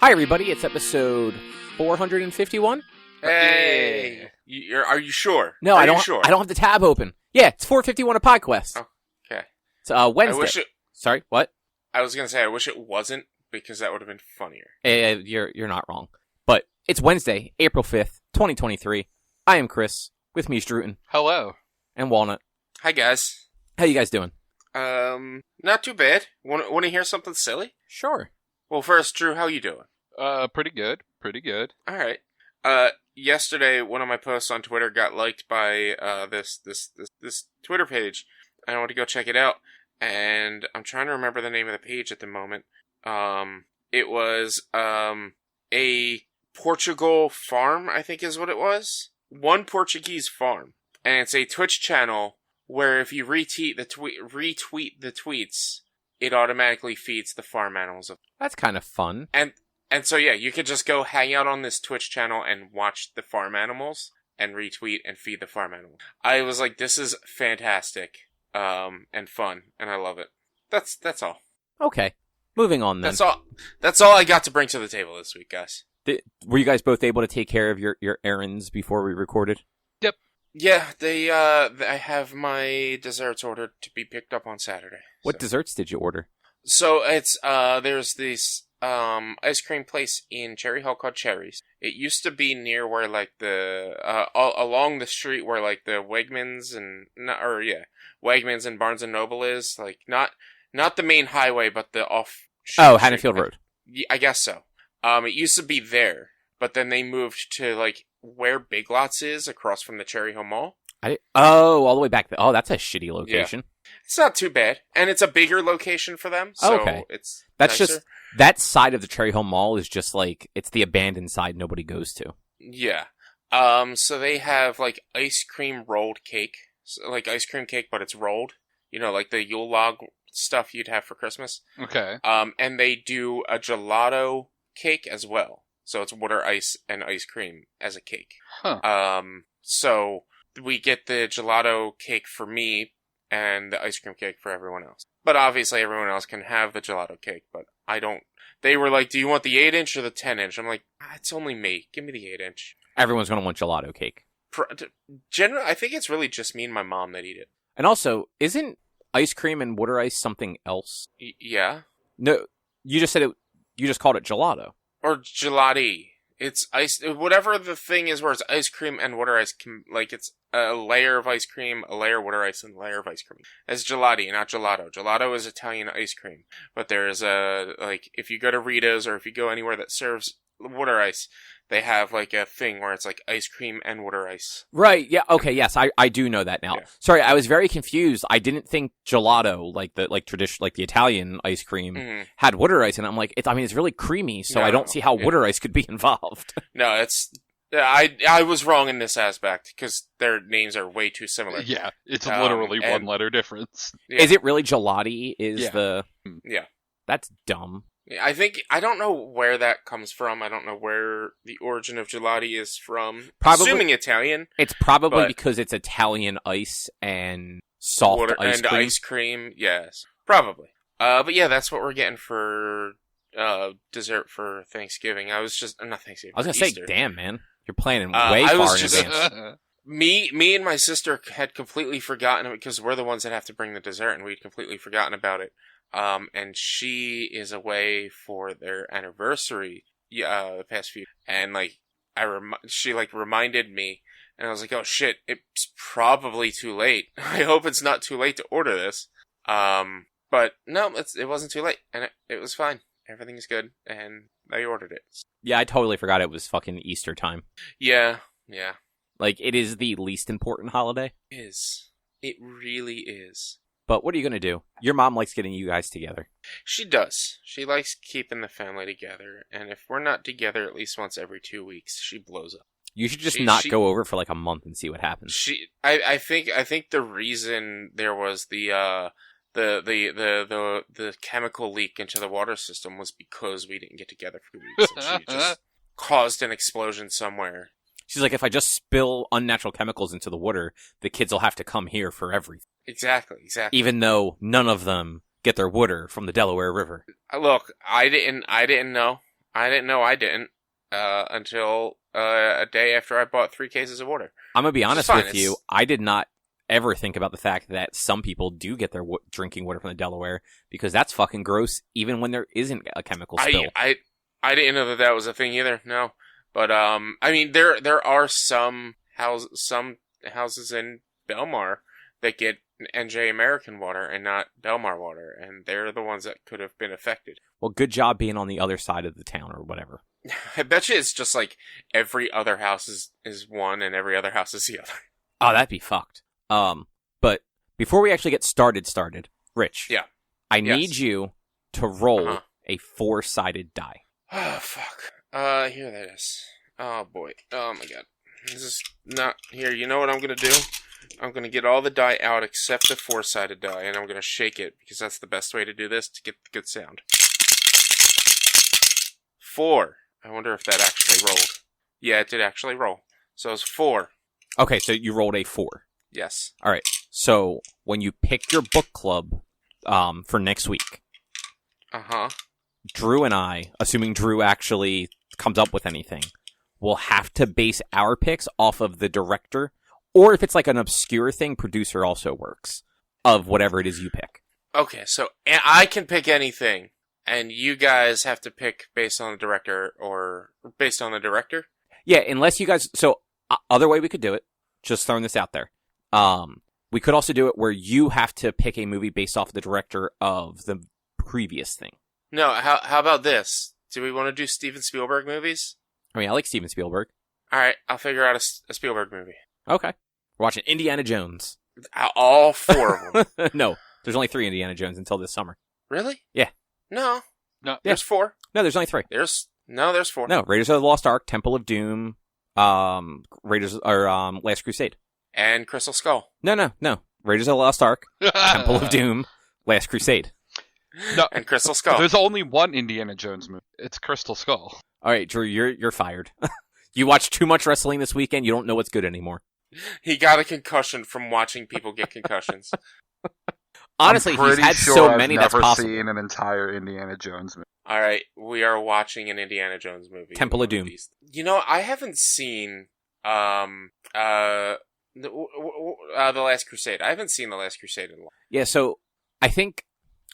Hi, everybody. It's episode 451. Hey, are you sure? No, I don't. Sure? I don't have the tab open. Yeah, it's 451 of PodQuest. Oh, okay. It's Wednesday. Sorry, what? I was gonna say I wish it wasn't because that would have been funnier. You're not wrong. But it's Wednesday, April 5th, 2023. I am Chris. With me is Drootin. Hello. And Walnut. Hi guys. How you guys doing? Not too bad. Want to hear something silly? Sure. Well, first, Drew, how you doing? Pretty good. Pretty good. All right. Yesterday, one of my posts on Twitter got liked by this Twitter page. I want to go check it out, and I'm trying to remember the name of the page at the moment. It was a Portugal farm, I think is what it was. One Portuguese farm, and it's a Twitch channel where if you retweet the tweets, it automatically feeds the farm animals. That's kind of fun. And so, yeah, you could just go hang out on this Twitch channel and watch the farm animals and retweet and feed the farm animals. I was like, this is fantastic, and fun, and I love it. That's all. Okay. Moving on then. That's all I got to bring to the table this week, guys. Were you guys both able to take care of your errands before we recorded? Yep. Yeah, I have my desserts ordered to be picked up on Saturday. What desserts did you order? So it's, there's this ice cream place in Cherry Hill called Cherries. It used to be near where like along the street where like the Wegmans and Barnes and Noble is, like not the main highway but the off. Oh, Haddonfield Road. I guess so. It used to be there, but then they moved to like where Big Lots is across from the Cherry Hill Mall. All the way back there. Oh, that's a shitty location. Yeah. It's not too bad, and it's a bigger location for them. So okay. That's nicer. Just that side of the Cherry Hill Mall is just like it's the abandoned side nobody goes to. Yeah. So they have like ice cream rolled cake, like ice cream cake, but it's rolled. You know, like the Yule log stuff you'd have for Christmas. Okay. And they do a gelato cake as well. So it's water ice and ice cream as a cake. Huh. So we get the gelato cake for me and the ice cream cake for everyone else. But obviously everyone else can have the gelato cake, but I don't. They were like, do you want the 8-inch or the 10-inch? I'm like, it's only me. Give me the 8-inch. Everyone's going to want gelato cake. Generally, I think it's really just me and my mom that eat it. And also, isn't ice cream and water ice something else? Yeah. No, you just said it. You just called it gelato. Or gelati. It's ice, whatever the thing is where it's ice cream and water ice, like it's a layer of ice cream, a layer of water ice, and a layer of ice cream. It's gelati, not gelato. Gelato is Italian ice cream. But there's if you go to Rita's or if you go anywhere that serves water ice, they have like a thing where it's like ice cream and water ice. Right, yeah, okay, yes, I do know that now. Yeah. Sorry, I was very confused. I didn't think gelato, like the Italian ice cream, had water ice, and I'm like, it's really creamy, so I don't see how water ice could be involved. No, I was wrong in this aspect, because their names are way too similar. Yeah, it's literally one letter difference. Yeah. Is it really gelati? Yeah. That's dumb. I don't know where that comes from. I don't know where the origin of gelati is from. Probably, assuming Italian. It's probably because it's Italian ice and soft water ice and cream. Ice cream, yes. Probably. But yeah, that's what we're getting for dessert for Thanksgiving. Not Thanksgiving. I was going to say, damn, man. You're planning way far in advance. Me and my sister had completely forgotten it because we're the ones that have to bring the dessert, and we'd completely forgotten about it. And she is away for their anniversary, the past few, and like, she like reminded me, and I was like, oh shit, it's probably too late. I hope it's not too late to order this. But no, it wasn't too late, and it was fine. Everything's good, and I ordered it. Yeah, I totally forgot it was fucking Easter time. Yeah. Like, it is the least important holiday. It is. It really is. But what are you going to do? Your mom likes getting you guys together. She does. She likes keeping the family together. And if we're not together at least once every 2 weeks, she blows up. You should just not go over for like a month and see what happens. I think the reason there was the chemical leak into the water system was because we didn't get together for 2 weeks. And she just caused an explosion somewhere. She's like, if I just spill unnatural chemicals into the water, the kids will have to come here for everything. Exactly. Even though none of them get their water from the Delaware River. Look, I didn't know. I didn't know I didn't until a day after I bought 3 cases of water. I'm going to be honest with you. I did not ever think about the fact that some people do get their drinking water from the Delaware, because that's fucking gross even when there isn't a chemical spill. I didn't know that was a thing either, no. But, I mean, there are some houses in Belmar that get NJ American water and not Belmar water, and they're the ones that could have been affected. Well, good job being on the other side of the town or whatever. I bet you it's just like every other house is one and every other house is the other. Oh, that'd be fucked. But before we actually get started, Rich. Yeah. I need you to roll a 4-sided die. Oh, fuck. Here that is. Oh, boy. Oh, my God. This is not... Here, you know what I'm gonna do? I'm gonna get all the die out except the 4-sided die, and I'm gonna shake it, because that's the best way to do this, to get the good sound. 4. I wonder if that actually rolled. Yeah, it did actually roll. So it's 4. Okay, so you rolled a 4. Yes. All right. So when you pick your book club for next week, Drew and I, assuming Drew actually comes up with anything, will have to base our picks off of the director, or if it's like an obscure thing, producer also works, of whatever it is you pick. Okay, so I can pick anything, and you guys have to pick based on the director, or based on the director? Yeah, unless you guys... So, other way we could do it, just throwing this out there. We could also do it where you have to pick a movie based off the director of the previous thing. No, how about this? Do we want to do Steven Spielberg movies? I mean, I like Steven Spielberg. Alright, I'll figure out a Spielberg movie. Okay. We're watching Indiana Jones. All 4 of them. No, there's only 3 Indiana Jones until this summer. Really? Yeah. No. No. There's 4. No, there's only 3. There's 4. No, Raiders of the Lost Ark, Temple of Doom, Last Crusade. And Crystal Skull. No. Raiders of the Lost Ark, Temple of Doom, Last Crusade. No, and Crystal Skull. There's only one Indiana Jones movie. It's Crystal Skull. All right, Drew, you're fired. You watched too much wrestling this weekend. You don't know what's good anymore. He got a concussion from watching people get concussions. Honestly, he's had so many that's possible. I've never seen an entire Indiana Jones movie. All right, we are watching an Indiana Jones movie. Temple of Doom. You know, I haven't seen the Last Crusade. I haven't seen the Last Crusade in a while. Yeah, so I think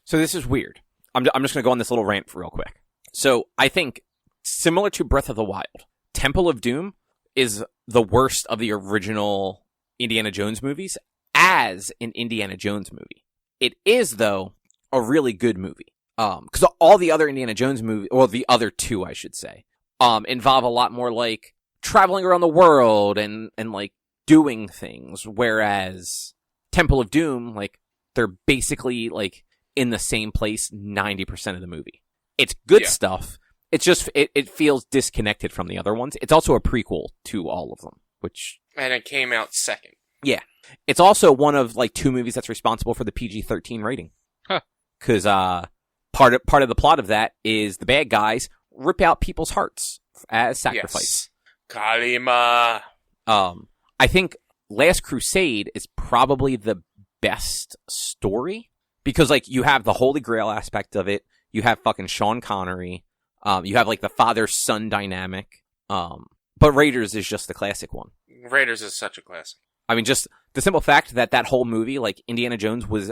this is weird. I'm just going to go on this little rant real quick. So I think similar to Breath of the Wild, Temple of Doom is the worst of the original Indiana Jones movies as an Indiana Jones movie. It is, though, a really good movie. Because all the other Indiana Jones movies, or the other 2, I should say, involve a lot more like traveling around the world and like doing things. Whereas Temple of Doom, like, they're basically like in the same place 90% of the movie. It's good stuff. It's just, it feels disconnected from the other ones. It's also a prequel to all of them, and it came out second. Yeah. It's also one of, like, 2 movies that's responsible for the PG-13 rating. Because, part of the plot of that is the bad guys rip out people's hearts as sacrifice. Yes. Kalima. I think Last Crusade is probably the best story. Because, like, you have the Holy Grail aspect of it. You have fucking Sean Connery. You have, like, the father-son dynamic. But Raiders is just the classic one. Raiders is such a classic. I mean, just the simple fact that whole movie, like, Indiana Jones was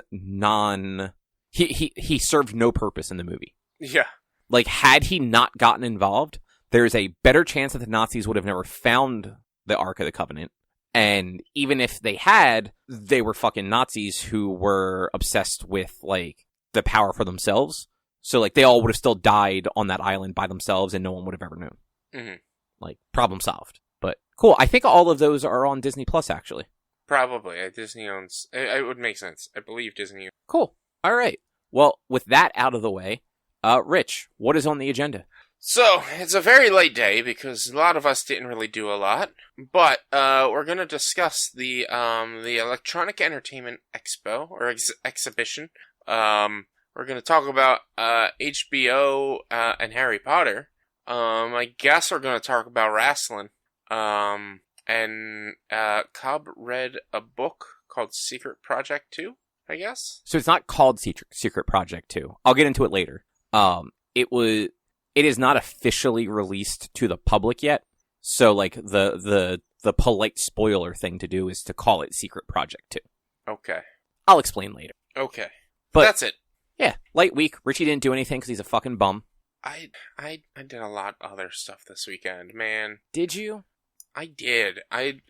he served no purpose in the movie. Yeah. Like, had he not gotten involved, there's a better chance that the Nazis would have never found the Ark of the Covenant. And even if they had, they were fucking Nazis who were obsessed with, like, the power for themselves. So, like, they all would have still died on that island by themselves and no one would have ever known. Mm-hmm. Like, problem solved. But, cool. I think all of those are on Disney Plus, actually. Probably. Disney owns... It would make sense. I believe Disney... Cool. All right. Well, with that out of the way, Rich, what is on the agenda? So, it's a very late day because a lot of us didn't really do a lot, but we're going to discuss the Electronic Entertainment Expo, or exhibition. We're going to talk about HBO and Harry Potter. I guess we're going to talk about wrestling. And Cobb read a book called Secret Project 2, I guess? So it's not called Secret Project 2. I'll get into it later. it is not officially released to the public yet. So, like, the polite spoiler thing to do is to call it Secret Project 2. Okay. I'll explain later. Okay. But that's it. Yeah, light week. Richie didn't do anything because he's a fucking bum. I did a lot of other stuff this weekend, man. Did you? I did. I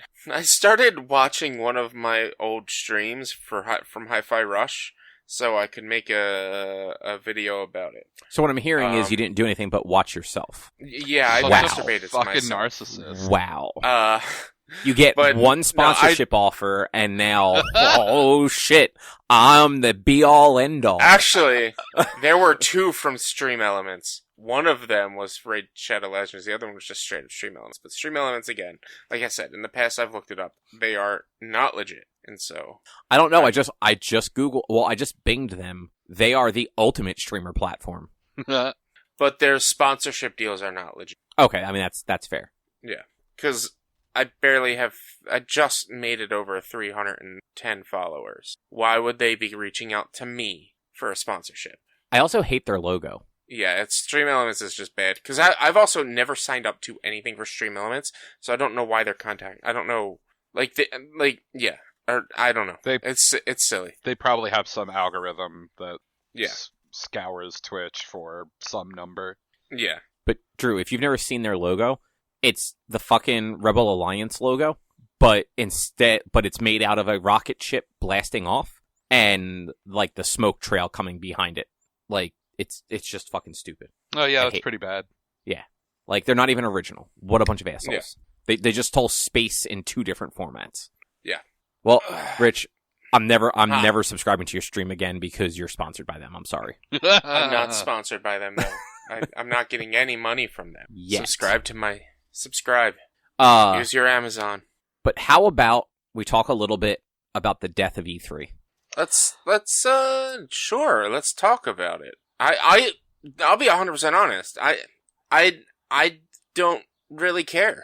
started watching one of my old streams from Hi-Fi Rush, so I could make a video about it. So what I'm hearing is you didn't do anything but watch yourself. Yeah, I Wow. masturbated to Fucking myself. narcissist. Wow. You get one sponsorship offer, and now, oh shit, I'm the be-all, end-all. Actually, there were two from Stream Elements. One of them was Raid Shadow Legends. The other one was just straight up Stream Elements. But Stream Elements, again, like I said, in the past I've looked it up. They are not legit. And so... I don't know. I just Googled... Well, I just binged them. They are the ultimate streamer platform. But their sponsorship deals are not legit. Okay, I mean, that's fair. Yeah. Because... I just made it over 310 followers. Why would they be reaching out to me for a sponsorship? I also hate their logo. Yeah, Stream Elements is just bad. Because I've also never signed up to anything for Stream Elements, so I don't know why they're contacting. I don't know. Yeah. Or, I don't know. It's silly. They probably have some algorithm that Yeah. Scours Twitch for some number. Yeah. But, Drew, if you've never seen their logo... It's the fucking Rebel Alliance logo, but it's made out of a rocket ship blasting off, and like the smoke trail coming behind it. Like it's just fucking stupid. Oh yeah, that's pretty bad. Yeah, like they're not even original. What a bunch of assholes. Yeah. They just told space in 2 different formats. Yeah. Well, Rich, I'm never subscribing to your stream again because you're sponsored by them. I'm sorry. I'm not sponsored by them though. I'm not getting any money from them. Yet. Subscribe. Use your Amazon. But how about we talk a little bit about the death of E3? Sure. Let's talk about it. I'll be 100% honest. I don't really care.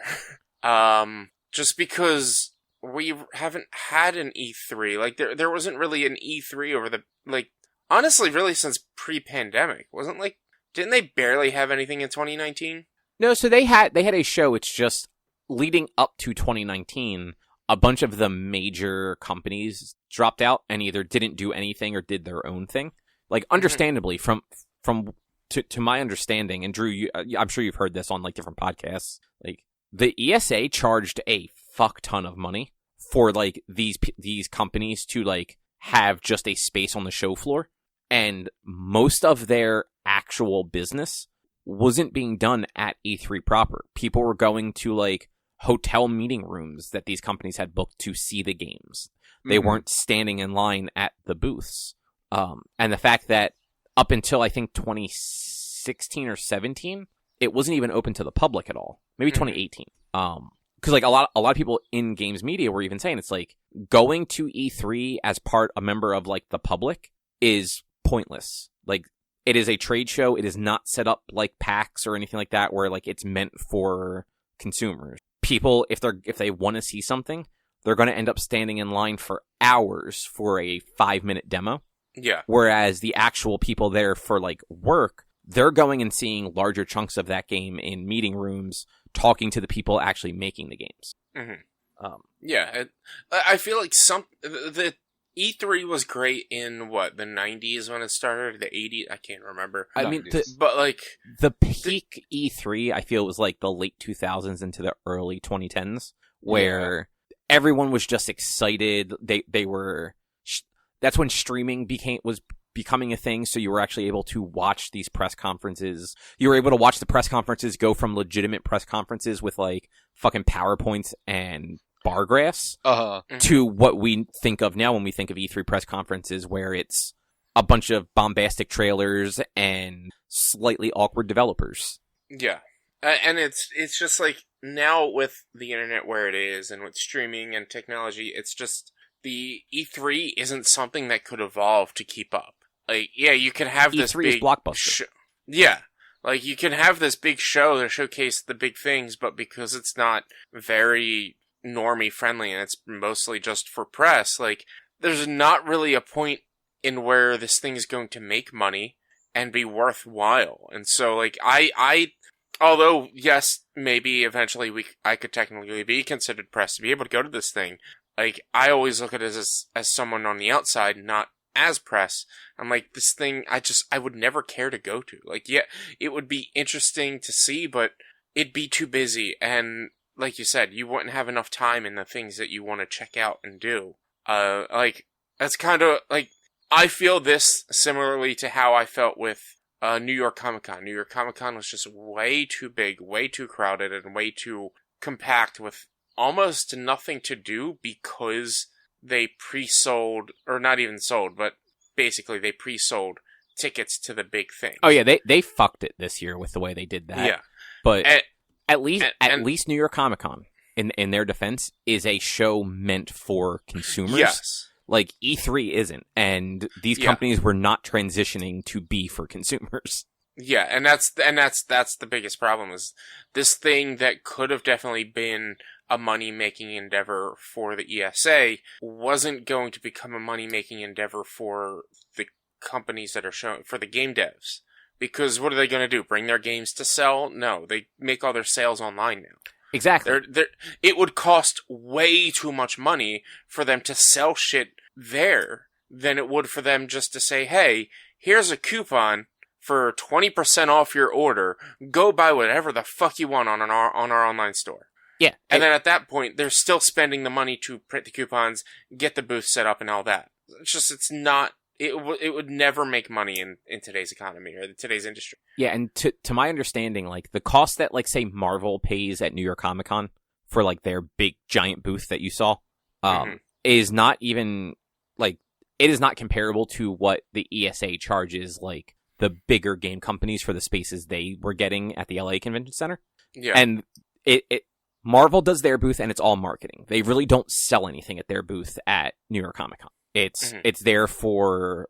Just because we haven't had an E3. Like there wasn't really an E3 over the honestly really since pre-pandemic. Didn't they barely have anything in 2019? No, so they had a show. It's just leading up to 2019, a bunch of the major companies dropped out and either didn't do anything or did their own thing. Like, understandably, to my understanding, and Drew, I'm sure you've heard this on like different podcasts. Like, the ESA charged a fuck ton of money for like these companies to like have just a space on the show floor, and most of their actual business wasn't being done at E3 proper. People were going to like hotel meeting rooms that these companies had booked to see the games. They weren't standing in line at the booths. And the fact that up until I think 2016 or 17, it wasn't even open to the public at all. Maybe 2018. Because like a lot of people in games media were even saying it's like going to E3 as a member of like the public is pointless. Like, it is a trade show. It is not set up like PAX or anything like that where like it's meant for consumers. People, if they want to see something, they're going to end up standing in line for hours for a 5-minute demo. Yeah. Whereas the actual people there for like work, they're going and seeing larger chunks of that game in meeting rooms, talking to the people actually making the games. Mm-hmm. Yeah. I feel like the E3 was great in, the 90s when it started? The 80s? I can't remember. I mean, the peak E3, I feel, was like the late 2000s into the early 2010s, where everyone was just excited. They were... That's when streaming was becoming a thing, so you were actually able to watch these press conferences. You were able to watch the press conferences go from legitimate press conferences with, like, fucking PowerPoints and bar graphs to what we think of now when we think of E3 press conferences, where it's a bunch of bombastic trailers and slightly awkward developers. Yeah. And it's just like now with the internet where it is and with streaming and technology, it's just the E3 isn't something that could evolve to keep up. Like, yeah, you can have this E3 big is blockbuster. Yeah. Like, you can have this big show to showcase the big things, but because it's not very normie friendly and it's mostly just for press, like, there's not really a point in where this thing is going to make money, and be worthwhile. And so, like, I although, yes, maybe eventually I could technically be considered press to be able to go to this thing, like, I always look at it as someone on the outside, not as press. I'm like, this thing, I would never care to go to. Like, yeah, it would be interesting to see, but it'd be too busy, and like you said, you wouldn't have enough time in the things that you want to check out and do. Like, that's kind of, like, I feel this similarly to how I felt with New York Comic Con. New York Comic Con was just way too big, way too crowded, and way too compact with almost nothing to do because they pre-sold, or not even sold, but basically they pre-sold tickets to the big thing. Oh yeah, they fucked it this year with the way they did that. Yeah. But at least New York Comic Con, in their defense, is a show meant for consumers. Yes. Like, E3 isn't, and these companies were not transitioning to be for consumers. Yeah, and that's the biggest problem, is this thing that could have definitely been a money-making endeavor for the ESA wasn't going to become a money-making endeavor for the companies that are showing, for the game devs. Because what are they going to do? Bring their games to sell? No, they make all their sales online now. Exactly. It would cost way too much money for them to sell shit there than it would for them just to say, hey, here's a coupon for 20% off your order. Go buy whatever the fuck you want on our online store. Yeah. And then at that point, they're still spending the money to print the coupons, get the booth set up and all that. It's not, it would never make money in today's economy or today's industry. Yeah, and to my understanding, like, the cost that, like, say, Marvel pays at New York Comic Con for, like, their big giant booth that you saw, is not even, like, it is not comparable to what the ESA charges, like, the bigger game companies for the spaces they were getting at the LA Convention Center. Yeah. And Marvel does their booth, and it's all marketing. They really don't sell anything at their booth at New York Comic Con. It's there for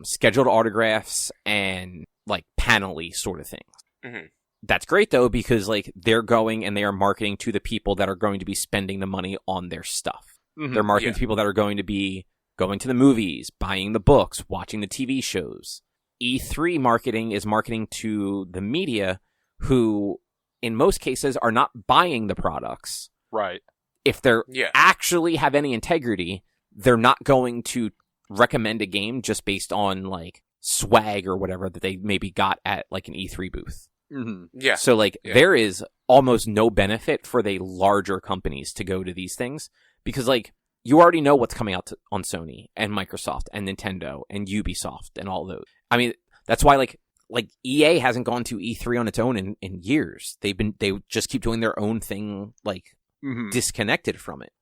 scheduled autographs and, like, panel-y sort of things. Mm-hmm. That's great, though, because, like, they're going and they are marketing to the people that are going to be spending the money on their stuff. Mm-hmm. They're marketing to people that are going to be going to the movies, buying the books, watching the TV shows. E3 marketing is marketing to the media who, in most cases, are not buying the products. Right. If they're actually have any integrity, they're not going to recommend a game just based on, like, swag or whatever that they maybe got at, like, an E3 booth. Mm-hmm. Yeah. So, like, there is almost no benefit for the larger companies to go to these things because, like, you already know what's coming out on Sony and Microsoft and Nintendo and Ubisoft and all those. I mean, that's why, like EA hasn't gone to E3 on its own in years. They just keep doing their own thing, like, disconnected from it.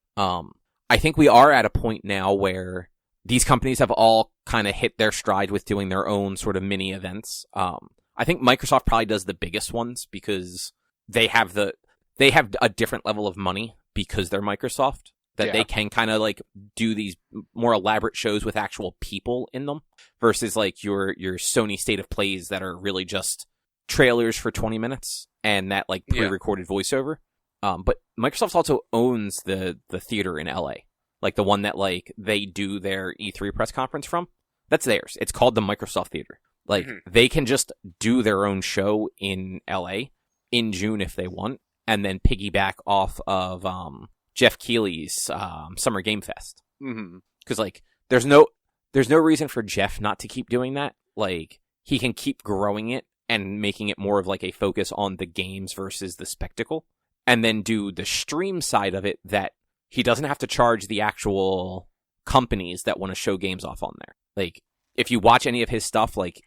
I think we are at a point now where these companies have all kind of hit their stride with doing their own sort of mini events. I think Microsoft probably does the biggest ones because they have a different level of money because they're Microsoft. That they can kind of, like, do these more elaborate shows with actual people in them versus, like, your Sony State of Plays that are really just trailers for 20 minutes and that, like, pre-recorded voiceover. But Microsoft also owns the theater in LA, like the one that, like, they do their E3 press conference from. That's theirs. It's called the Microsoft Theater. Like, they can just do their own show in LA in June if they want, and then piggyback off of Jeff Keighley's Summer Game Fest. Because, like, there's no reason for Jeff not to keep doing that. Like, he can keep growing it and making it more of, like, a focus on the games versus the spectacle, and then do the stream side of it that he doesn't have to charge the actual companies that want to show games off on there. Like, if you watch any of his stuff, like,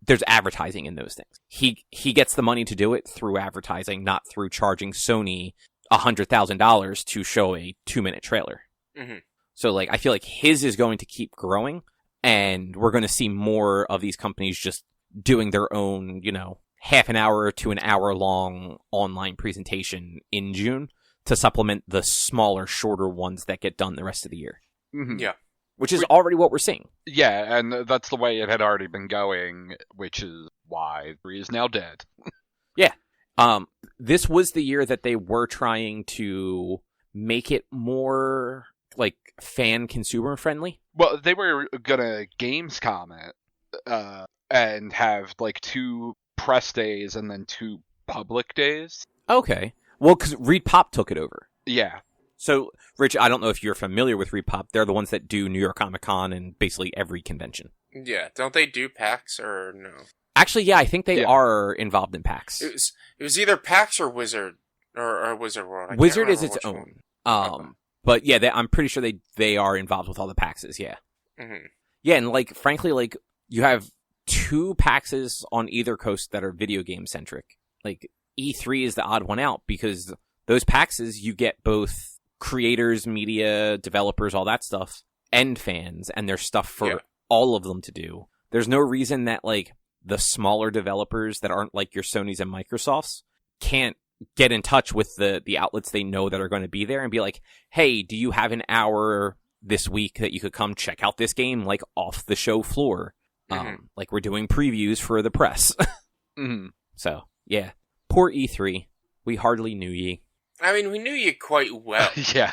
there's advertising in those things. He gets the money to do it through advertising, not through charging Sony $100,000 to show a 2-minute trailer. So, like, I feel like his is going to keep growing, and we're going to see more of these companies just doing their own, you know, half an hour to an hour long online presentation in June to supplement the smaller, shorter ones that get done the rest of the year. Yeah. Which is already what we're seeing. Yeah, and that's the way it had already been going, which is why 3 is now dead. Yeah. This was the year that they were trying to make it more, like, fan consumer friendly. Well, they were gonna Gamescom it and have like 2 press days and then 2 public days. Okay. Well, because ReedPop took it over. Yeah. So, Rich, I don't know if you're familiar with ReedPop. They're the ones that do New York Comic Con and basically every convention. Yeah, don't they do PAX or no? Actually, yeah, I think they are involved in PAX. It was either PAX or Wizard or Wizard World. Wizard is its own. But yeah, I'm pretty sure they are involved with all the PAXs. Yeah. Mm-hmm. Yeah, and like frankly, like you have 2 PAXs on either coast that are video game centric. Like E3 is the odd one out because those PAXs you get both creators, media, developers, all that stuff, and fans, and there's stuff for all of them to do. There's no reason that like the smaller developers that aren't like your Sonys and Microsofts can't get in touch with the outlets they know that are going to be there and be like, hey, do you have an hour this week that you could come check out this game like off the show floor? Like we're doing previews for the press. So yeah, poor E3. We hardly knew ye. I mean, we knew you quite well. Yeah.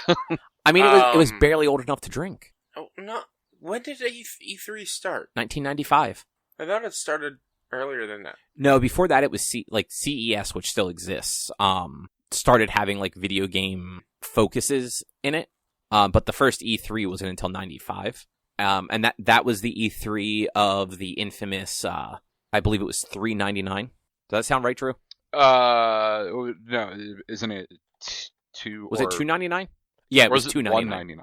I mean, it was barely old enough to drink. Oh no! When did E3 start? 1995. I thought it started earlier than that. No, before that it was CES, which still exists. Started having like video game focuses in it. But the first E3 wasn't until 95. And that was the E3 of the infamous, I believe it was $3.99. Does that sound right, Drew? No, isn't it 2? Was it $2.99? Yeah, it was $2.99. $1.99?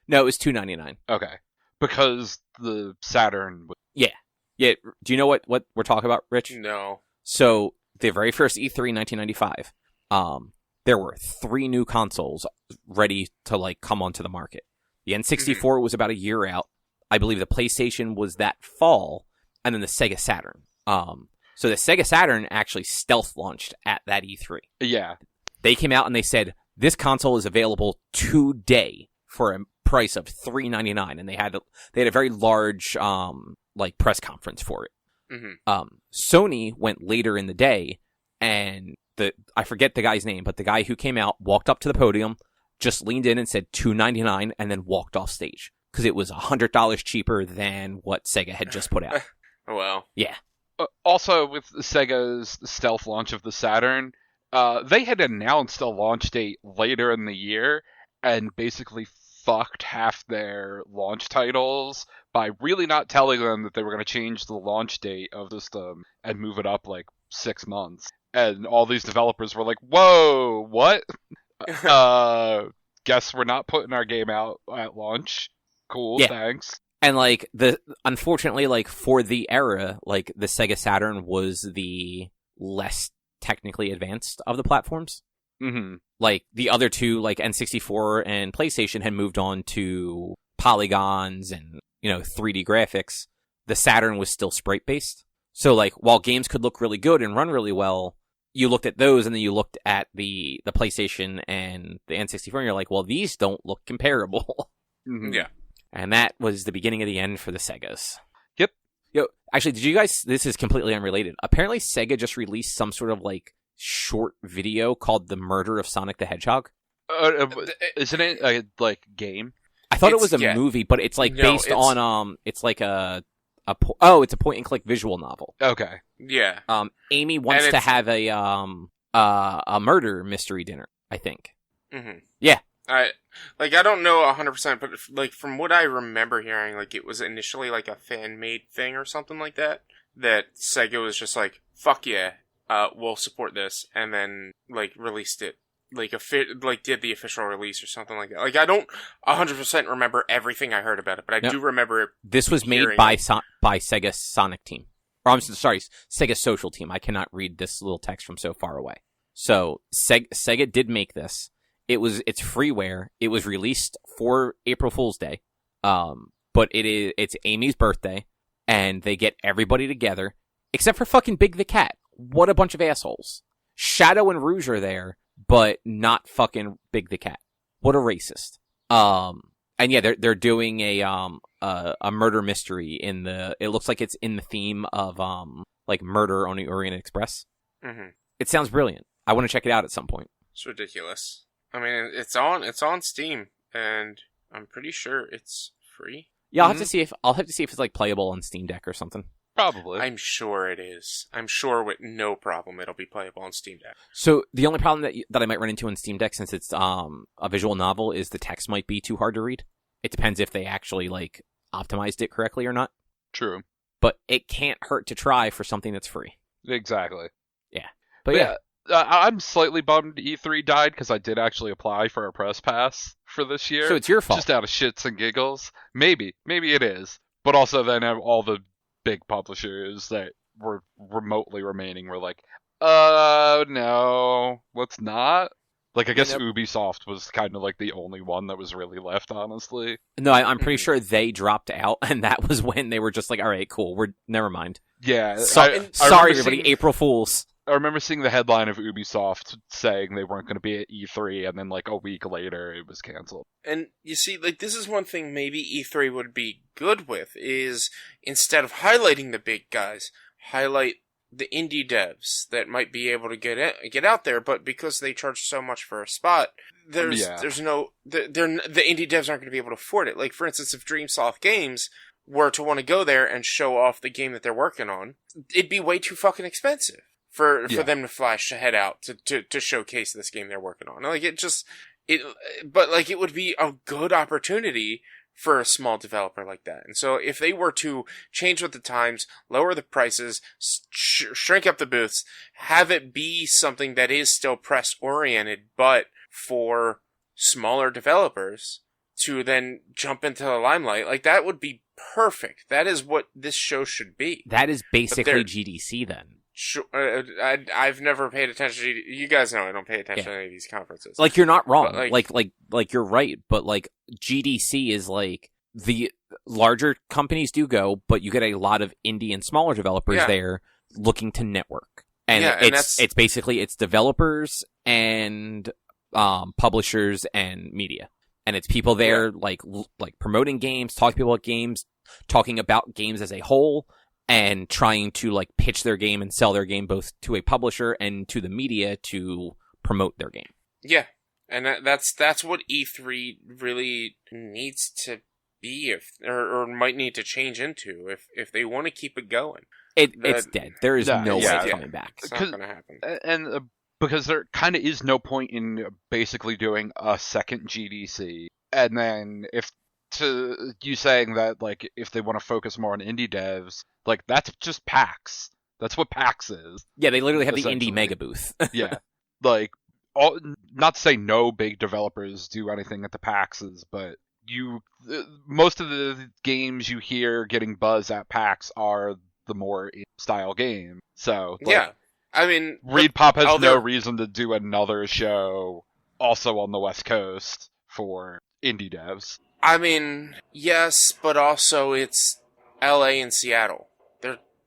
No, it was $2.99. Okay, because the Saturn. Yeah. Do you know what we're talking about, Rich? No. So the very first E3 in 1995, there were 3 new consoles ready to like come onto the market. The N64 was about a year out. I believe the PlayStation was that fall, and then the Sega Saturn. So the Sega Saturn actually stealth launched at that E3. Yeah. They came out and they said, this console is available today for a price of $3.99, and they had a very large like press conference for it. Sony went later in the day, and I forget the guy's name, but the guy who came out walked up to the podium, just leaned in and said $2.99, and then walked off stage because it was $100 cheaper than what Sega had just put out. Well, yeah. Also, with Sega's stealth launch of the Saturn, they had announced a launch date later in the year and basically fucked half their launch titles by really not telling them that they were going to change the launch date of the system and move it up like 6 months. And all these developers were like, whoa, what? Guess we're not putting our game out at launch. Cool, thanks. And like unfortunately, like for the era, like the Sega Saturn was the less technically advanced of the platforms. Like the other two, like N64 and PlayStation, had moved on to polygons and 3D graphics. The Saturn was still sprite based. So like while games could look really good and run really well, you looked at those and then you looked at the PlayStation and the N64 and you're like, well, these don't look comparable. Yeah. And that was the beginning of the end for the Segas. Yep. Actually, did you guys, this is completely unrelated. Apparently Sega just released some sort of like short video called The Murder of Sonic the Hedgehog. Isn't it a like game? I thought it was a movie, but it's like based on it's like it's a point and click visual novel. Okay. Yeah. Amy wants to have a murder mystery dinner, I think. Yeah. I don't know 100%, but like from what I remember hearing, like it was initially like a fan made thing or something like that. That Sega was just like, "Fuck yeah, we'll support this," and then like released it, like did the official release or something like that. Like I don't 100% remember everything I heard about it, but I do remember it. This was made by Sega Sonic Team, or I'm sorry, Sega Social Team. I cannot read this little text from so far away. So Sega did make this. It's freeware. It was released for April Fool's Day. But it's Amy's birthday, and they get everybody together, except for fucking Big the Cat. What a bunch of assholes. Shadow and Rouge are there, but not fucking Big the Cat. What a racist. And yeah, they're doing a murder mystery it looks like it's in the theme of like Murder on the Orient Express. It sounds brilliant. I want to check it out at some point. It's ridiculous. I mean, it's on Steam, and I'm pretty sure it's free. Yeah, I'll have to see if it's like playable on Steam Deck or something. Probably. I'm sure it is. I'm sure with no problem it'll be playable on Steam Deck. So the only problem that I might run into on Steam Deck, since it's a visual novel, is the text might be too hard to read. It depends if they actually like optimized it correctly or not. True. But it can't hurt to try for something that's free. Exactly. Yeah. But yeah. I'm slightly bummed E3 died because I did actually apply for a press pass for this year. So it's your fault. Just out of shits and giggles. Maybe it is. But also then all the big publishers that were remotely remaining were like, no, let's not. Like, I guess Ubisoft was kind of like the only one that was really left, honestly. No, I'm pretty sure they dropped out, and that was when they were just like, all right, cool, never mind. Yeah. Sorry, everybody, April Fools. I remember seeing the headline of Ubisoft saying they weren't going to be at E3, and then like a week later it was canceled. And you see, like, this is one thing maybe E3 would be good with, is instead of highlighting the big guys, highlight the indie devs that might be able to get out there, but because they charge so much for a spot, the indie devs aren't going to be able to afford it. Like, for instance, if Dreamsoft Games were to want to go there and show off the game that they're working on, it'd be way too fucking expensive for them to head out to showcase this game they're working on. Like, but like, it would be a good opportunity for a small developer like that. And so if they were to change with the times, lower the prices, shrink up the booths, have it be something that is still press oriented, but for smaller developers to then jump into the limelight, like, that would be perfect. That is what this show should be. That is basically GDC then. Sure, I've never paid attention to you guys know I don't pay attention to any of these conferences. Like, you're not wrong. Like you're right. But like, GDC is like, the larger companies do go, but you get a lot of indie and smaller developers there looking to network. And it's basically it's developers and publishers and media. And it's people there like promoting games, talking to people about games, talking about games as a whole, and trying to like pitch their game and sell their game both to a publisher and to the media to promote their game. Yeah, and that's what E3 really needs to be, or might need to change into if they want to keep it going. It's dead. There is no way it's coming back. It's not going to happen. And because there kind of is no point in basically doing a second GDC, and then you saying that, like, if they want to focus more on indie devs, like, that's just PAX. That's what PAX is. Yeah, they literally have the indie mega booth. Yeah. Like, not to say no big developers do anything at the PAXs, but most of the games you hear getting buzz at PAX are the more style game. So, like, yeah. I mean, ReedPop has no reason to do another show also on the West Coast for indie devs. I mean, yes, but also it's LA and Seattle.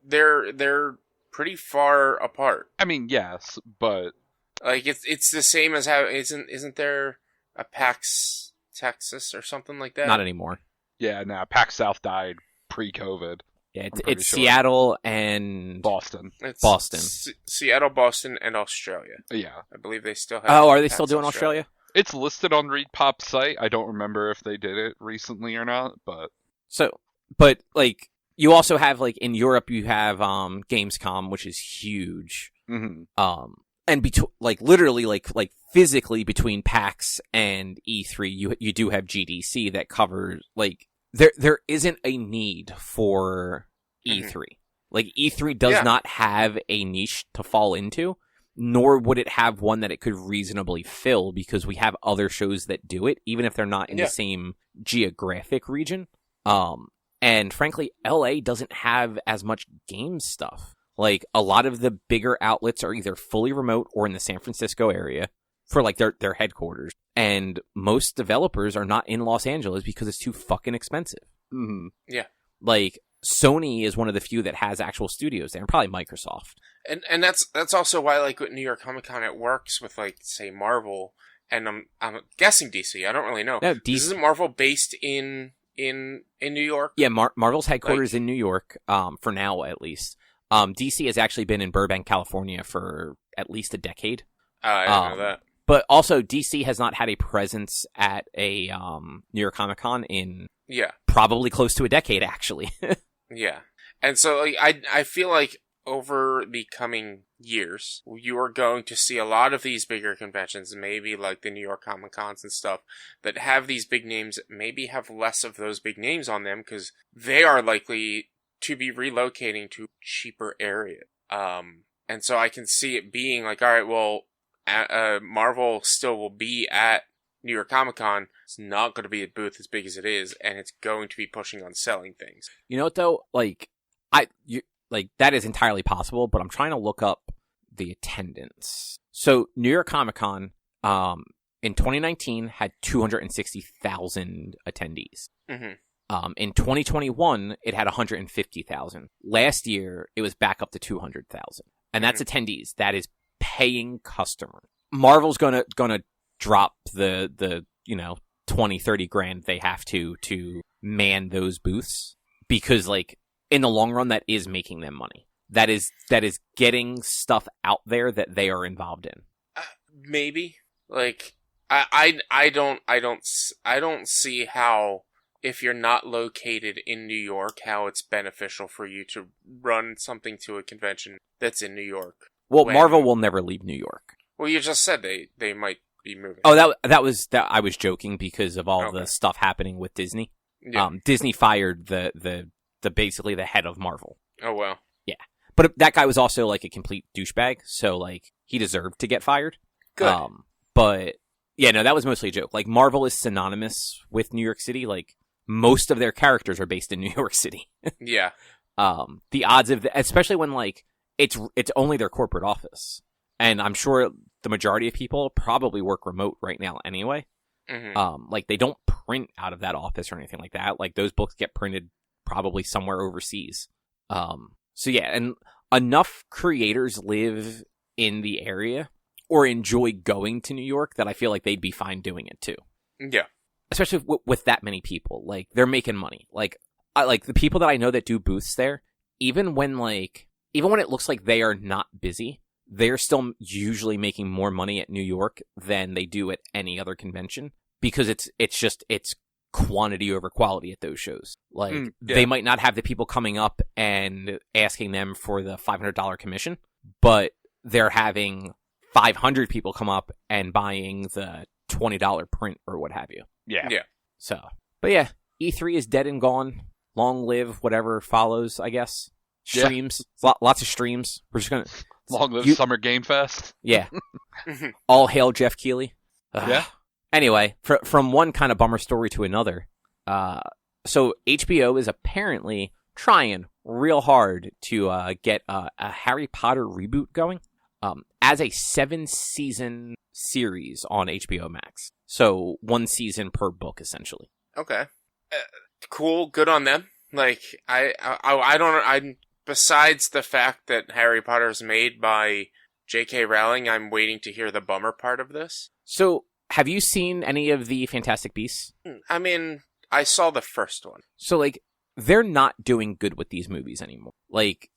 They're pretty far apart. I mean, yes, but like, it's the same as how isn't there a PAX Texas or something like that? Not anymore. Yeah, no, PAX South died pre-COVID. Yeah, it's sure. Seattle and Boston. It's Boston. Seattle, Boston, and Australia. Yeah. I believe they still have. Oh, are they still doing Australia? It's listed on ReedPop's site. I don't remember if they did it recently or not, but like, you also have, like, in Europe you have Gamescom, which is huge. Mm-hmm. And literally like physically between PAX and E3, you do have GDC that covers, like, there isn't a need for E3. Mm-hmm. Like, E3 does not have a niche to fall into, nor would it have one that it could reasonably fill, because we have other shows that do it, even if they're not in the same geographic region. And frankly, LA doesn't have as much game stuff. Like, a lot of the bigger outlets are either fully remote or in the San Francisco area for, like, their headquarters. And most developers are not in Los Angeles because it's too fucking expensive. Mm-hmm. Yeah. Like, Sony is one of the few that has actual studios there, and probably Microsoft. And that's also why, like, with New York Comic Con, it works with, like, say, Marvel, and I'm guessing DC. I don't really know. No, DC. Isn't Marvel based in New York? Yeah, Marvel's headquarters in New York, for now at least. DC has actually been in Burbank, California for at least a decade. I didn't know that. But also, DC has not had a presence at a New York Comic Con in probably close to a decade, actually. Yeah. And so like, I feel like over the coming years, you are going to see a lot of these bigger conventions, maybe like the New York Comic Cons and stuff, that have these big names, maybe have less of those big names on them because they are likely to be relocating to cheaper areas. And so I can see it being like, all right, well, Marvel still will be at New York Comic Con. It's not going to be a booth as big as it is, and it's going to be pushing on selling things. You know what though? That is entirely possible, but I'm trying to look up the attendance. So New York Comic Con, in 2019 had 260,000 attendees. Mm-hmm. In 2021, it had 150,000. Last year, it was back up to 200,000, and that's attendees. That is paying customers. Marvel's gonna drop the 20, 30 grand they have to man those booths because like in the long run that is making them money. That is getting stuff out there that they are involved in. Maybe like I don't see how, if you're not located in New York, how it's beneficial for you to run something to a convention that's in New York. Well, Marvel will never leave New York. Well, you just said they might be moving. Oh, that was I was joking because of all the stuff happening with Disney. Yeah. Disney fired the basically the head of Marvel. Oh well. Yeah, but that guy was also like a complete douchebag, so like he deserved to get fired. Good. But yeah, no, that was mostly a joke. Like Marvel is synonymous with New York City. Like most of their characters are based in New York City. Yeah. The odds of especially when like it's only their corporate office, and I'm sure the majority of people probably work remote right now anyway. Mm-hmm. Like they don't print out of that office or anything like that. Like those books get printed probably somewhere overseas. So yeah, and enough creators live in the area or enjoy going to New York that I feel like they'd be fine doing it too. Yeah. Especially with that many people. Like they're making money. Like the people that I know that do booths there, even when it looks like they are not busy, they're still usually making more money at New York than they do at any other convention because it's quantity over quality at those shows. Like they might not have the people coming up and asking them for the $500 commission, but they're having 500 people come up and buying the $20 print or what have you. Yeah. Yeah. So, but yeah, E3 is dead and gone. Long live whatever follows, I guess. Streams, lots of streams. We're just gonna long live Summer Game Fest. Yeah. All hail Jeff Keighley. Yeah. Anyway, from one kind of bummer story to another, so HBO is apparently trying real hard to get a Harry Potter reboot going as a 7-season series on HBO Max. So 1 season per book, essentially. Okay. Cool. Good on them. Like, I don't, besides the fact that Harry Potter is made by J.K. Rowling, I'm waiting to hear the bummer part of this. So, have you seen any of the Fantastic Beasts? I mean, I saw the first one. So, like, they're not doing good with these movies anymore. Like,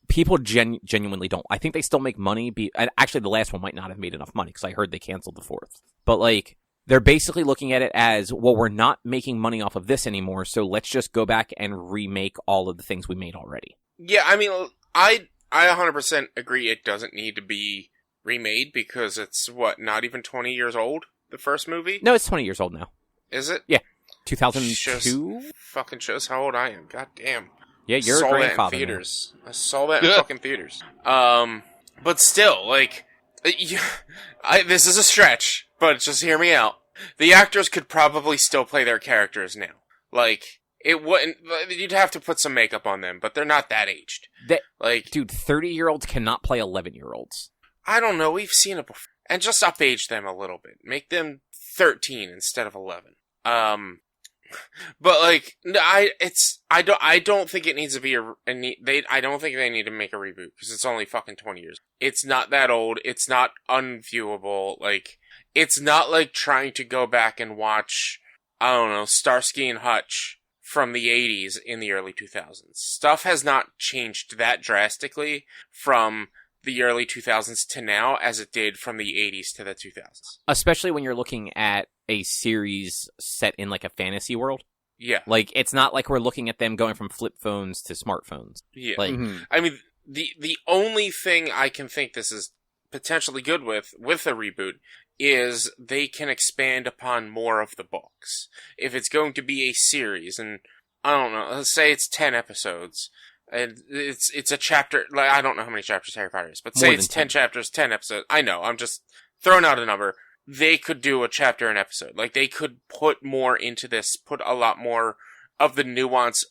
people genuinely don't. I think they still make money. Actually, the last one might not have made enough money because I heard they canceled the 4th. But, like, they're basically looking at it as, well, we're not making money off of this anymore, so let's just go back and remake all of the things we made already. Yeah, I mean, I 100% agree it doesn't need to be remade because it's, not even 20 years old, the first movie? No, it's 20 years old now. Is it? Yeah. 2002? Fucking shows how old I am. God damn. Yeah, you're a grandfather. I saw that in fucking theaters. But still, like, this is a stretch, but just hear me out. The actors could probably still play their characters now. Like, it wouldn't, you'd have to put some makeup on them, but they're not that aged. Dude, 30-year-olds cannot play 11-year-olds. I don't know, we've seen it before. And just upage them a little bit. Make them 13 instead of 11. But like, I don't think it needs to be I don't think they need to make a reboot because it's only fucking 20 years. It's not that old. It's not unviewable. Like, it's not like trying to go back and watch, I don't know, Starsky and Hutch from the 80s in the early 2000s. Stuff has not changed that drastically from the early 2000s to now as it did from the 80s to the 2000s. Especially when you're looking at a series set in like a fantasy world. Yeah. Like, it's not like we're looking at them going from flip phones to smartphones. Yeah. Like, I mean, the only thing I can think this is potentially good with a reboot is they can expand upon more of the books. If it's going to be a series, and I don't know, let's say it's 10 episodes, and it's a chapter, like, I don't know how many chapters Harry Potter is, but say it's 10 chapters, 10 episodes. I know, I'm just throwing out a number. They could do a chapter an episode. Like, they could put more into this, put a lot more of the nuance.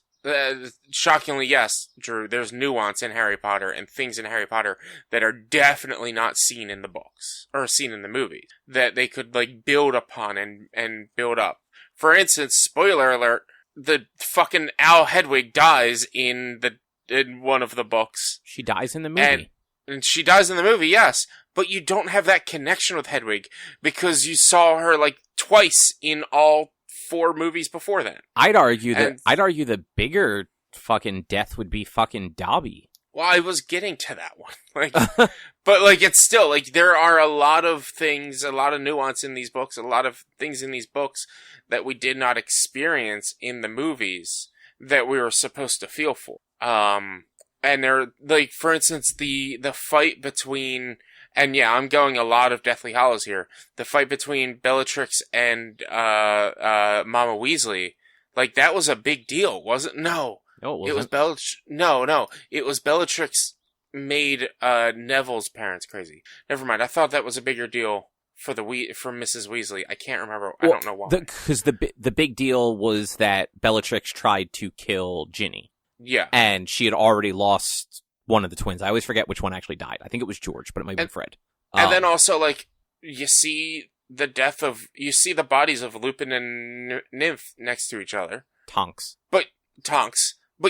Shockingly, yes, Drew, there's nuance in Harry Potter and things in Harry Potter that are definitely not seen in the books or seen in the movies that they could, like, build upon and build up. For instance, spoiler alert, the fucking Al Hedwig dies in one of the books. She dies in the movie. And she dies in the movie, yes, but you don't have that connection with Hedwig because you saw her, like, twice in all 4 movies before that. I'd argue the bigger fucking death would be fucking Dobby. Well, I was getting to that one. Like, but, like, it's still, like, there are a lot of things, a lot of nuance in these books, a lot of things in these books that we did not experience in the movies that we were supposed to feel for. And there, like, for instance, the fight between, and yeah, I'm going a lot of Deathly Hallows here. The fight between Bellatrix and Mama Weasley, like, that was a big deal, wasn't? No, it wasn't. It was Bellatrix. No, it was Bellatrix made Neville's parents crazy. Never mind. I thought that was a bigger deal for Mrs. Weasley. I can't remember. I don't know why. Because the big deal was that Bellatrix tried to kill Ginny. Yeah, and she had already lost one of the twins. I always forget which one actually died. I think it was George, but it might be Fred. And then also, like, you see the bodies of Lupin and Nymph next to each other. Tonks. But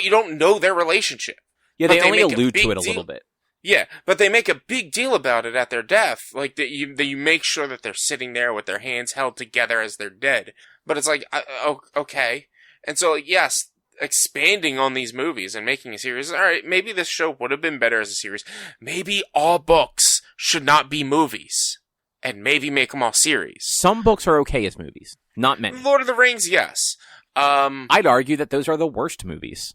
you don't know their relationship. Yeah, they only allude to it a little bit. Yeah, but they make a big deal about it at their death. Like, that you make sure that they're sitting there with their hands held together as they're dead. But it's like, okay. And so, yes, expanding on these movies and making a series. All right, maybe this show would have been better as a series. Maybe all books should not be movies. And maybe make them all series. Some books are okay as movies. Not many. Lord of the Rings, yes. I'd argue that those are the worst movies.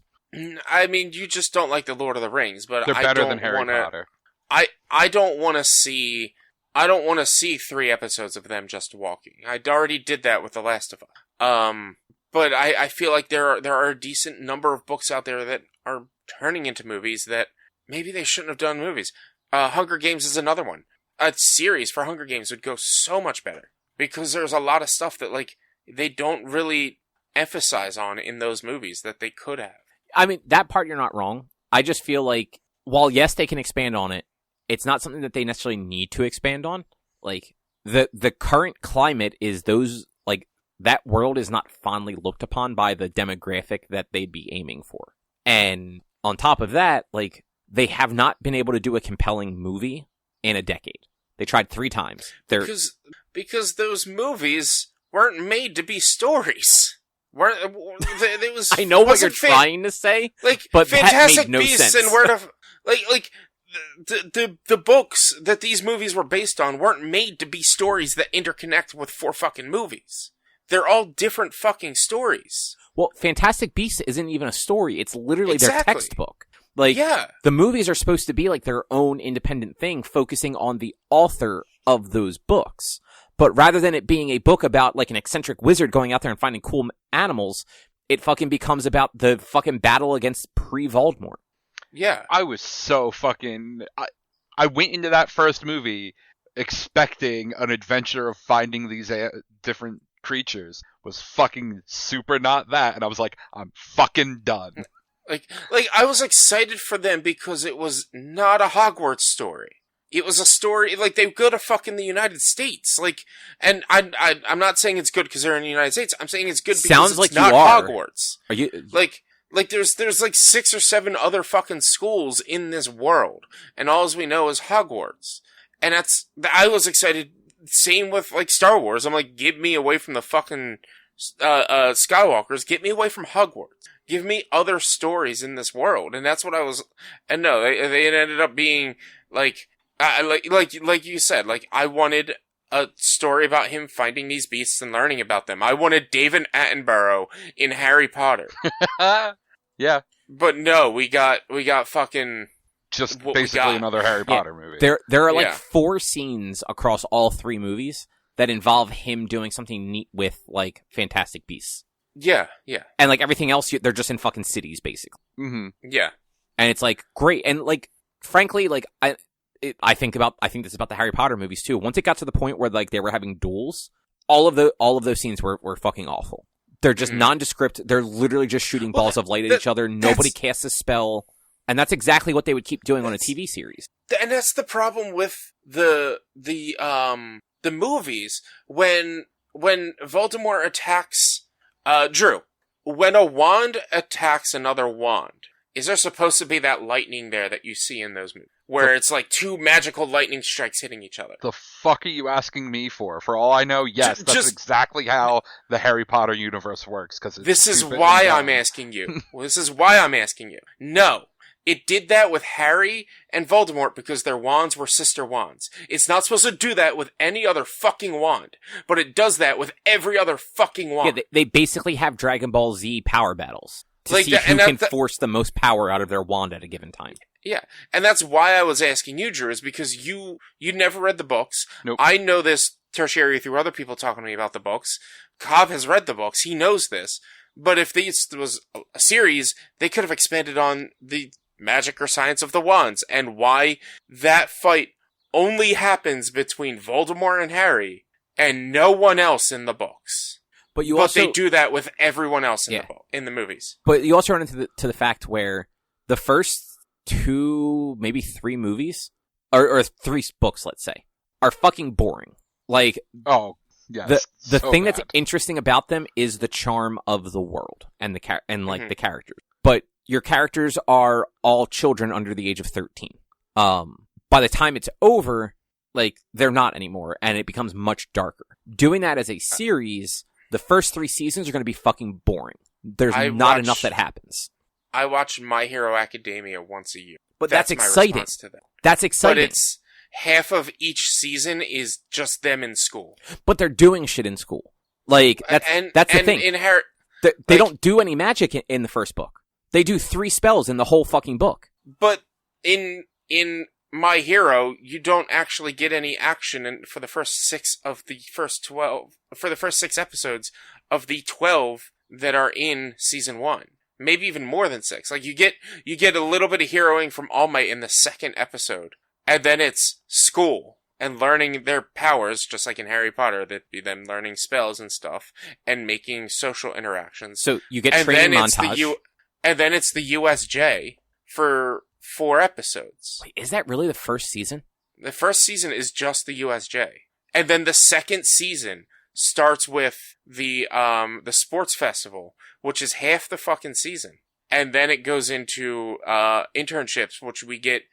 I mean, you just don't like the Lord of the Rings, but they're better than Harry Potter. I don't want to see 3 episodes of them just walking. I already did that with The Last of Us. But I feel like there are a decent number of books out there that are turning into movies that maybe they shouldn't have done movies. Hunger Games is another one. A series for Hunger Games would go so much better because there's a lot of stuff that, like, they don't really emphasize on in those movies that they could have. I mean, that part you're not wrong. I just feel like, while yes, they can expand on it, it's not something that they necessarily need to expand on. Like, the current climate is those, like, that world is not fondly looked upon by the demographic that they'd be aiming for. And on top of that, like, they have not been able to do a compelling movie in a decade. They tried 3 times. Because those movies weren't made to be stories. I know what you're trying to say, like, but Fantastic that made no Beasts sense. And Word of the books that these movies were based on weren't made to be stories that interconnect with 4 fucking movies. They're all different fucking stories. Well, Fantastic Beasts isn't even a story. It's literally their textbook. Like, yeah. The movies are supposed to be like their own independent thing, focusing on the author of those books. But rather than it being a book about, like, an eccentric wizard going out there and finding cool animals, it fucking becomes about the fucking battle against pre-Voldemort. Yeah. I was so fucking... I went into that first movie expecting an adventure of finding these different creatures. Was fucking super not that, and I was like, I'm fucking done. Like I was excited for them because it was not a Hogwarts story. It was a story, like, they go to fucking the United States. Like, and I'm not saying it's good because they're in the United States. I'm saying it's good because Sounds it's like not you are. Hogwarts. Are you... Like there's like 6 or 7 other fucking schools in this world, and all we know is Hogwarts. And I was excited. Same with, like, Star Wars. I'm like, get me away from the fucking Skywalkers. Get me away from Hogwarts. Give me other stories in this world. And that's what I was. And no, they ended up being like you said. Like, I wanted a story about him finding these beasts and learning about them. I wanted David Attenborough in Harry Potter. Yeah. But no, we got fucking... Just basically another Harry Potter movie. There are like 4 scenes across all 3 movies that involve him doing something neat with like Fantastic Beasts. Yeah. And like everything else, they're just in fucking cities, basically. Mm-hmm. Yeah. And it's like great. And like, frankly, like I think this about the Harry Potter movies too. Once it got to the point where like they were having duels, all of those scenes were fucking awful. They're just nondescript. They're literally just shooting balls of light at each other. Nobody casts a spell. And that's exactly what they would keep doing on a TV series. And that's the problem with the movies. When Voldemort attacks Drew, when a wand attacks another wand, is there supposed to be that lightning there that you see in those movies? Where it's like 2 magical lightning strikes hitting each other. The fuck are you asking me for? For all I know, yes, that's exactly how the Harry Potter universe works. This is why I'm asking you. This is why I'm asking you. No. It did that with Harry and Voldemort because their wands were sister wands. It's not supposed to do that with any other fucking wand, but it does that with every other fucking wand. Yeah, they basically have Dragon Ball Z power battles to see who can force the most power out of their wand at a given time. Yeah, and that's why I was asking you, Drew, is because you never read the books. Nope. I know this tertiary through other people talking to me about the books. Cobb has read the books. He knows this. But if this was a series, they could have expanded on the magic or science of the wands, and why that fight only happens between Voldemort and Harry, and no one else in the books. But they do that with everyone else in the movies. But you also run into the fact where the first 2, maybe 3 movies, or 3 books, let's say, are fucking boring. Like, yes, the thing that's interesting about them is the charm of the world and the characters. But your characters are all children under the age of 13. By the time it's over, like, they're not anymore, and it becomes much darker. Doing that as a series, the first 3 seasons are going to be fucking boring. There's not enough that happens. I watch My Hero Academia once a year. But that's exciting. My response to that. That's exciting. But it's half of each season is just them in school. But they're doing shit in school. Like, that's the thing. They don't do any magic in the first book. They do 3 spells in the whole fucking book. But in My Hero, you don't actually get any action for the first 6 episodes of the 12 that are in season 1. Maybe even more than 6. Like, you get a little bit of heroing from All Might in the 2nd episode, and then it's school and learning their powers, just like in Harry Potter, that'd be them learning spells and stuff and making social interactions. So you get training montage. And then it's the USJ for 4 episodes. Wait, is that really the first season? The first season is just the USJ. And then the second season starts with the sports festival, which is half the fucking season. And then it goes into internships, which we get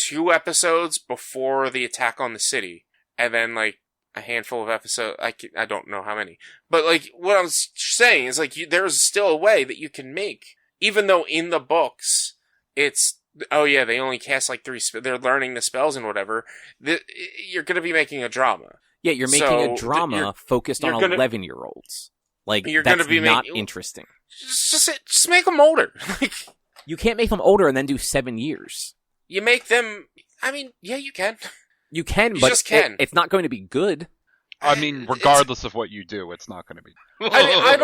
2 episodes before the attack on the city. And then, like, a handful of episodes. I don't know how many. But, like, what I'm saying is, like, there's still a way that you can make. Even though in the books, it's, they only cast like 3 they're learning the spells and whatever. You're going to be making a drama. Yeah, you're making a drama focused on 11-year-olds. Like, that's not interesting. Just make them older. You can't make them older and then do 7 years. You make them, I mean, yeah, you can. You can, you but just can. It's not going to be good. I mean, regardless of what you do, it's not going to be. I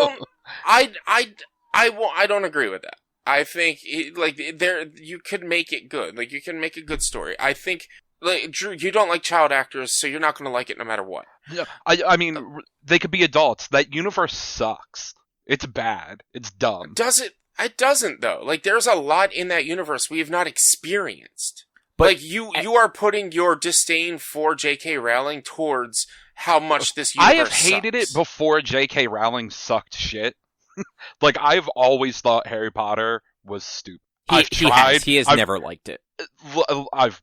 don't agree with that. I think you could make it good. Like, you can make a good story. I think, like, Drew, you don't like child actors, so you're not going to like it no matter what. Yeah, I mean, they could be adults. That universe sucks. It's bad. It's dumb. Does it? It doesn't, though. Like, there's a lot in that universe we have not experienced. But like, you are putting your disdain for J.K. Rowling towards how much this universe I have hated sucks. It before J.K. Rowling sucked shit. Like, I've always thought Harry Potter was stupid. He has never liked it. I've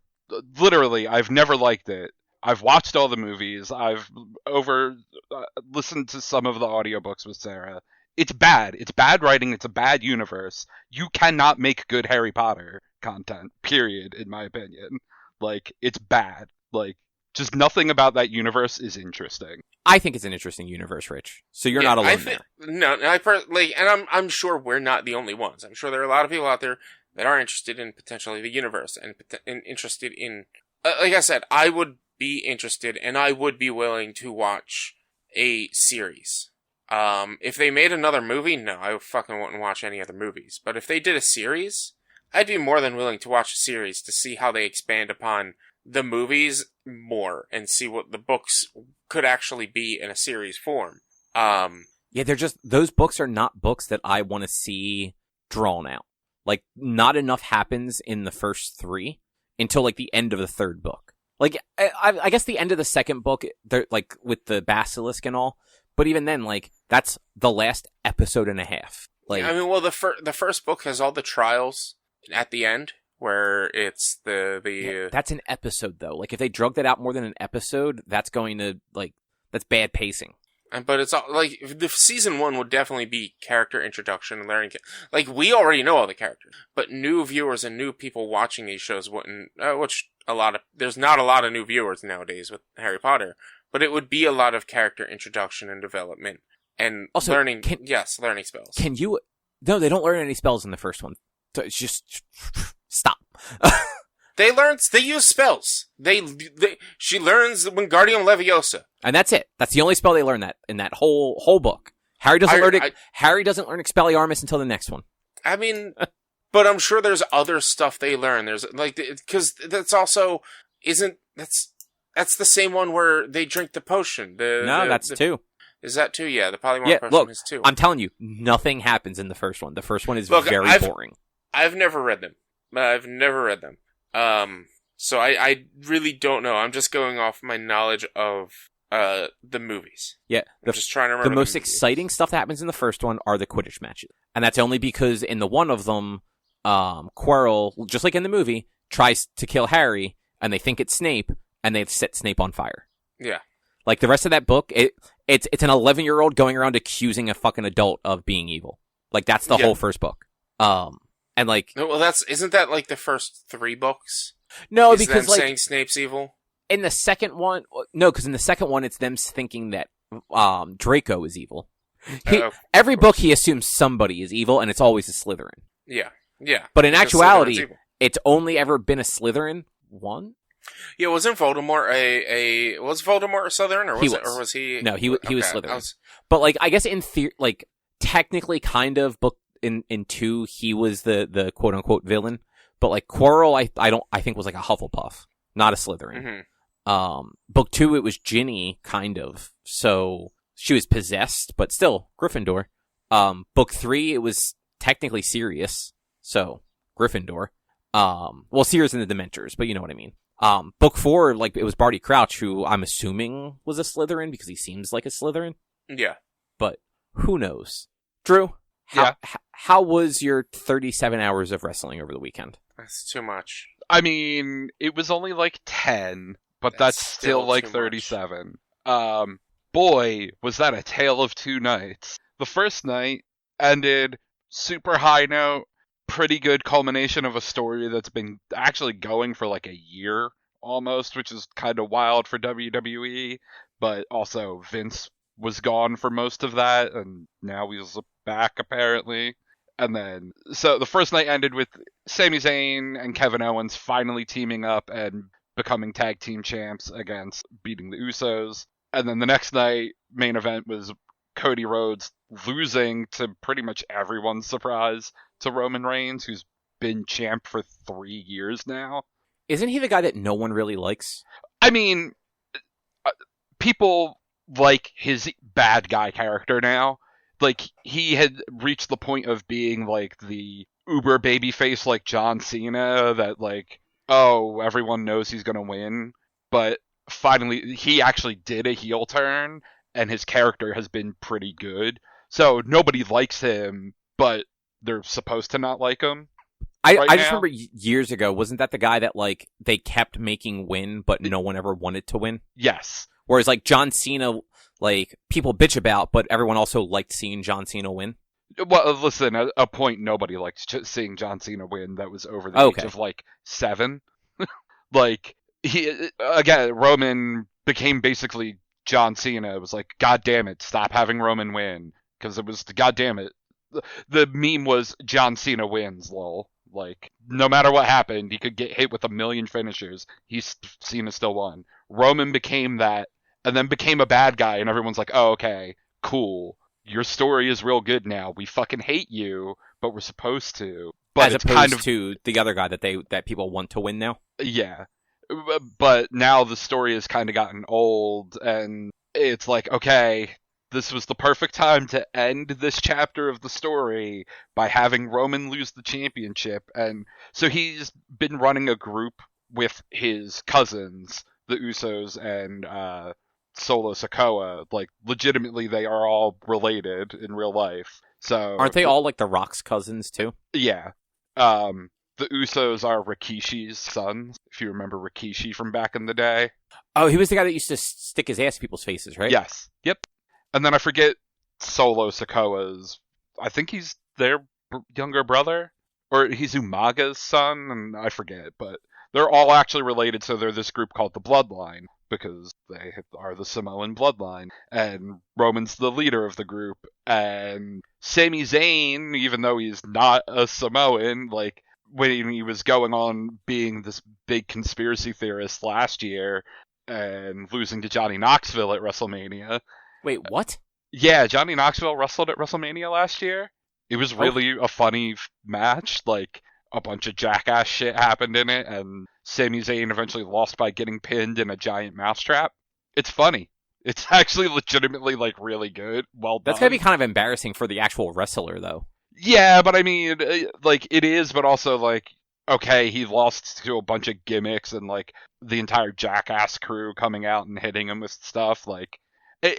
never liked it. I've watched all the movies. I've listened to some of the audiobooks with Sarah. It's bad. It's bad writing. It's a bad universe. You cannot make good Harry Potter content, period, in my opinion. Like, it's bad. Like, Just nothing about that universe is interesting. I think it's an interesting universe, Rich. So you're not alone there. No, and I'm sure we're not the only ones. I'm sure there are a lot of people out there that are interested in potentially the universe and interested in. Like I said, I would be interested and I would be willing to watch a series. If they made another movie, no, I fucking wouldn't watch any other movies. But if they did a series, I'd be more than willing to watch a series to see how they expand upon the movies more and see what the books could actually be in a series form. Yeah, those books are not books that I want to see drawn out. Like, not enough happens in the first 3 until, like, the end of the 3rd book. Like, I guess the end of the 2nd book, they're, like, with the basilisk and all, but even then, like, that's the last episode and a half. Like, I mean, well, the first book has all the trials at the end, where it's Yeah, that's an episode, though. Like, if they drug that out more than an episode, that's going to, like, that's bad pacing. But it's all, like, the season 1 would definitely be character introduction and learning. Like, we already know all the characters, but new viewers and new people watching these shows wouldn't, there's not a lot of new viewers nowadays with Harry Potter, but it would be a lot of character introduction and development and also, learning spells. No, they don't learn any spells in the first one. So it's just, stop. They use spells. She learns Wingardium Leviosa. And that's it. That's the only spell they learn in that whole book. Harry doesn't learn Expelliarmus until the next one. I mean, but I'm sure there's other stuff they learn. There's, like, because that's also, that's the same one where they drink the potion. That's 2. Is that 2? Yeah, the polymorph potion is 2. I'm telling you, nothing happens in the first one. The first one is very boring. I've never read them. So I really don't know. I'm just going off my knowledge of the movies. Yeah, I'm just trying to remember. The most exciting stuff that happens in the first one are the Quidditch matches, and that's only because in the one of them, Quirrell, just like in the movie, tries to kill Harry, and they think it's Snape, and they set Snape on fire. Yeah, like the rest of that book, it's an 11-year-old going around accusing a fucking adult of being evil. Like that's the whole first book. And like, well, isn't that like the first 3 books? No, because like saying Snape's evil. In the second one, no, because in the second one, it's them thinking that Draco is evil. Every book he assumes somebody is evil, and it's always a Slytherin. Yeah. But in actuality, it's only ever been a Slytherin one. Yeah, wasn't Voldemort was Voldemort a Slytherin, or was he? No, he was Slytherin. But like, I guess in theory, like technically, kind of book. In 2, he was the quote unquote villain, but like Quirrell, I think was like a Hufflepuff, not a Slytherin. Mm-hmm. Book 2, it was Ginny, kind of, so she was possessed, but still Gryffindor. Book 3, it was technically Sirius, so Gryffindor. Well, Sirius and the Dementors, but you know what I mean. Book 4, like it was Barty Crouch, who I'm assuming was a Slytherin because he seems like a Slytherin. Yeah, but who knows, Drew? How was your 37 hours of wrestling over the weekend? That's too much. I mean, it was only like 10, but that's still like 37. Boy, was that a tale of 2 nights. The first night ended super high note, pretty good culmination of a story that's been actually going for like a year almost, which is kind of wild for WWE, but also Vince was gone for most of that, and now he's back apparently. And then, so the first night ended with Sami Zayn and Kevin Owens finally teaming up and becoming tag team champs against beating the Usos. And then the next night, main event was Cody Rhodes losing to pretty much everyone's surprise to Roman Reigns, who's been champ for 3 years now. Isn't he the guy that no one really likes? I mean, people like his bad guy character now. Like, he had reached the point of being, like, the uber babyface like John Cena that, like, oh, everyone knows he's gonna win. But finally, he actually did a heel turn, and his character has been pretty good. So nobody likes him, but they're supposed to not like him. I just remember years ago, wasn't that the guy that, like, they kept making win, but no one ever wanted to win? Yes. Whereas, like, John Cena, like, people bitch about, but everyone also liked seeing John Cena win. Well, listen, at a point, nobody liked seeing John Cena win that was over the age of, like, 7. Like, Roman became basically John Cena. It was like, God damn it, stop having Roman win. Because it was, God damn it. The meme was John Cena wins, lol. Like, no matter what happened, he could get hit with a million finishers. Cena still won. Roman became that, and then became a bad guy, and everyone's like, oh, okay, cool. Your story is real good now. We fucking hate you, but we're supposed to. But as it's opposed kind of to the other guy that people want to win now. yeah. But now the story has kind of gotten old, and it's like, okay, this was the perfect time to end this chapter of the story by having Roman lose the championship. And so he's been running a group with his cousins, the Usos and Solo Sikoa. Like, legitimately, they are all related in real life. So aren't they all like the Rock's cousins too? Yeah. The Usos are Rikishi's sons, if you remember Rikishi from back in the day. Oh, he was the guy that used to stick his ass in people's faces, right? Yes. Yep. And then I forget Solo Sikoa's. I think he's their younger brother, or he's Umaga's son, and I forget. But they're all actually related, so they're this group called the Bloodline because they are the Samoan bloodline, and Roman's the leader of the group. And Sami Zayn, even though he's not a Samoan, like when he was going on being this big conspiracy theorist last year and losing to Johnny Knoxville at WrestleMania. Wait, what? Yeah, Johnny Knoxville wrestled at WrestleMania last year. It was really a funny match. Like, a bunch of jackass shit happened in it, and Sami Zayn eventually lost by getting pinned in a giant mousetrap. It's funny. It's actually legitimately, like, really good. Well done. That's gotta be kind of embarrassing for the actual wrestler, though. Yeah, but I mean, like, it is, but also, like, okay, he lost to a bunch of gimmicks and, like, the entire Jackass crew coming out and hitting him with stuff, like,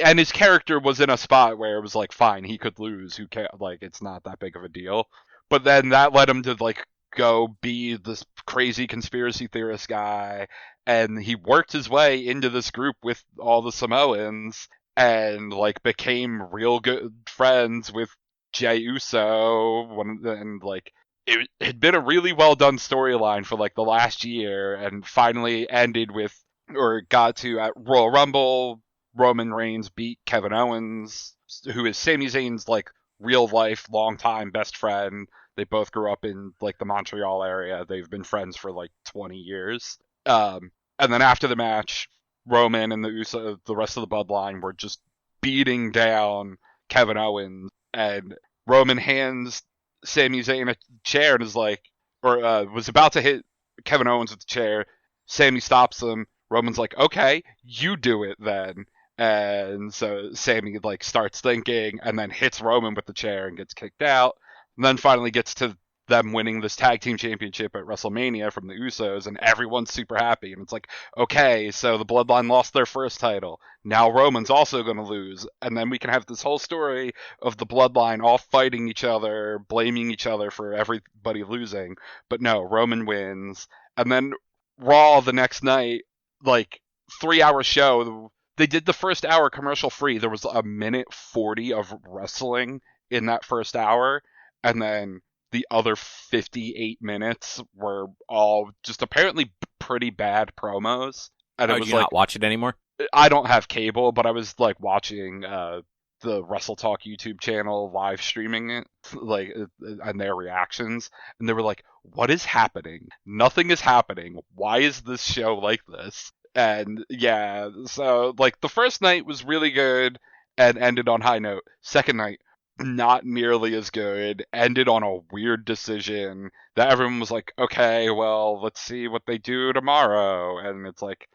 and his character was in a spot where it was like, fine, he could lose, who cares, like, it's not that big of a deal. But then that led him to, like, go be this crazy conspiracy theorist guy, and he worked his way into this group with all the Samoans, and, like, became real good friends with Jey Uso, and, like, it had been a really well done storyline for, like, the last year, and finally ended with, or got to, at Royal Rumble, Roman Reigns beat Kevin Owens, who is Sami Zayn's, like, real life, longtime best friend. They both grew up in, like, the Montreal area. They've been friends for, like, 20 years. And then after the match, Roman and the rest of the Bloodline were just beating down Kevin Owens, and Roman hands Sami Zayn a chair and is like, or was about to hit Kevin Owens with the chair. Sami stops him. Roman's like, okay, you do it then. And so Sami, like, starts thinking and then hits Roman with the chair and gets kicked out. And then finally gets to them winning this tag team championship at WrestleMania from the Usos, and everyone's super happy. And it's like, okay, so the Bloodline lost their first title. Now Roman's also going to lose. And then we can have this whole story of the Bloodline all fighting each other, blaming each other for everybody losing. But no, Roman wins. And then Raw the next night, like, 3-hour show, they did the first hour commercial free. There was a minute 40 of wrestling in that first hour. And then the other 58 minutes were all just apparently pretty bad promos. And it was, do you not watch it anymore? I don't have cable, but I was, like, watching the Wrestle Talk YouTube channel live streaming it, like, and their reactions. And they were like, what is happening? Nothing is happening. Why is this show like this? And yeah, so, like, the first night was really good and ended on high note. Second night, not nearly as good, ended on a weird decision that everyone was like, okay, well, let's see what they do tomorrow. And it's like,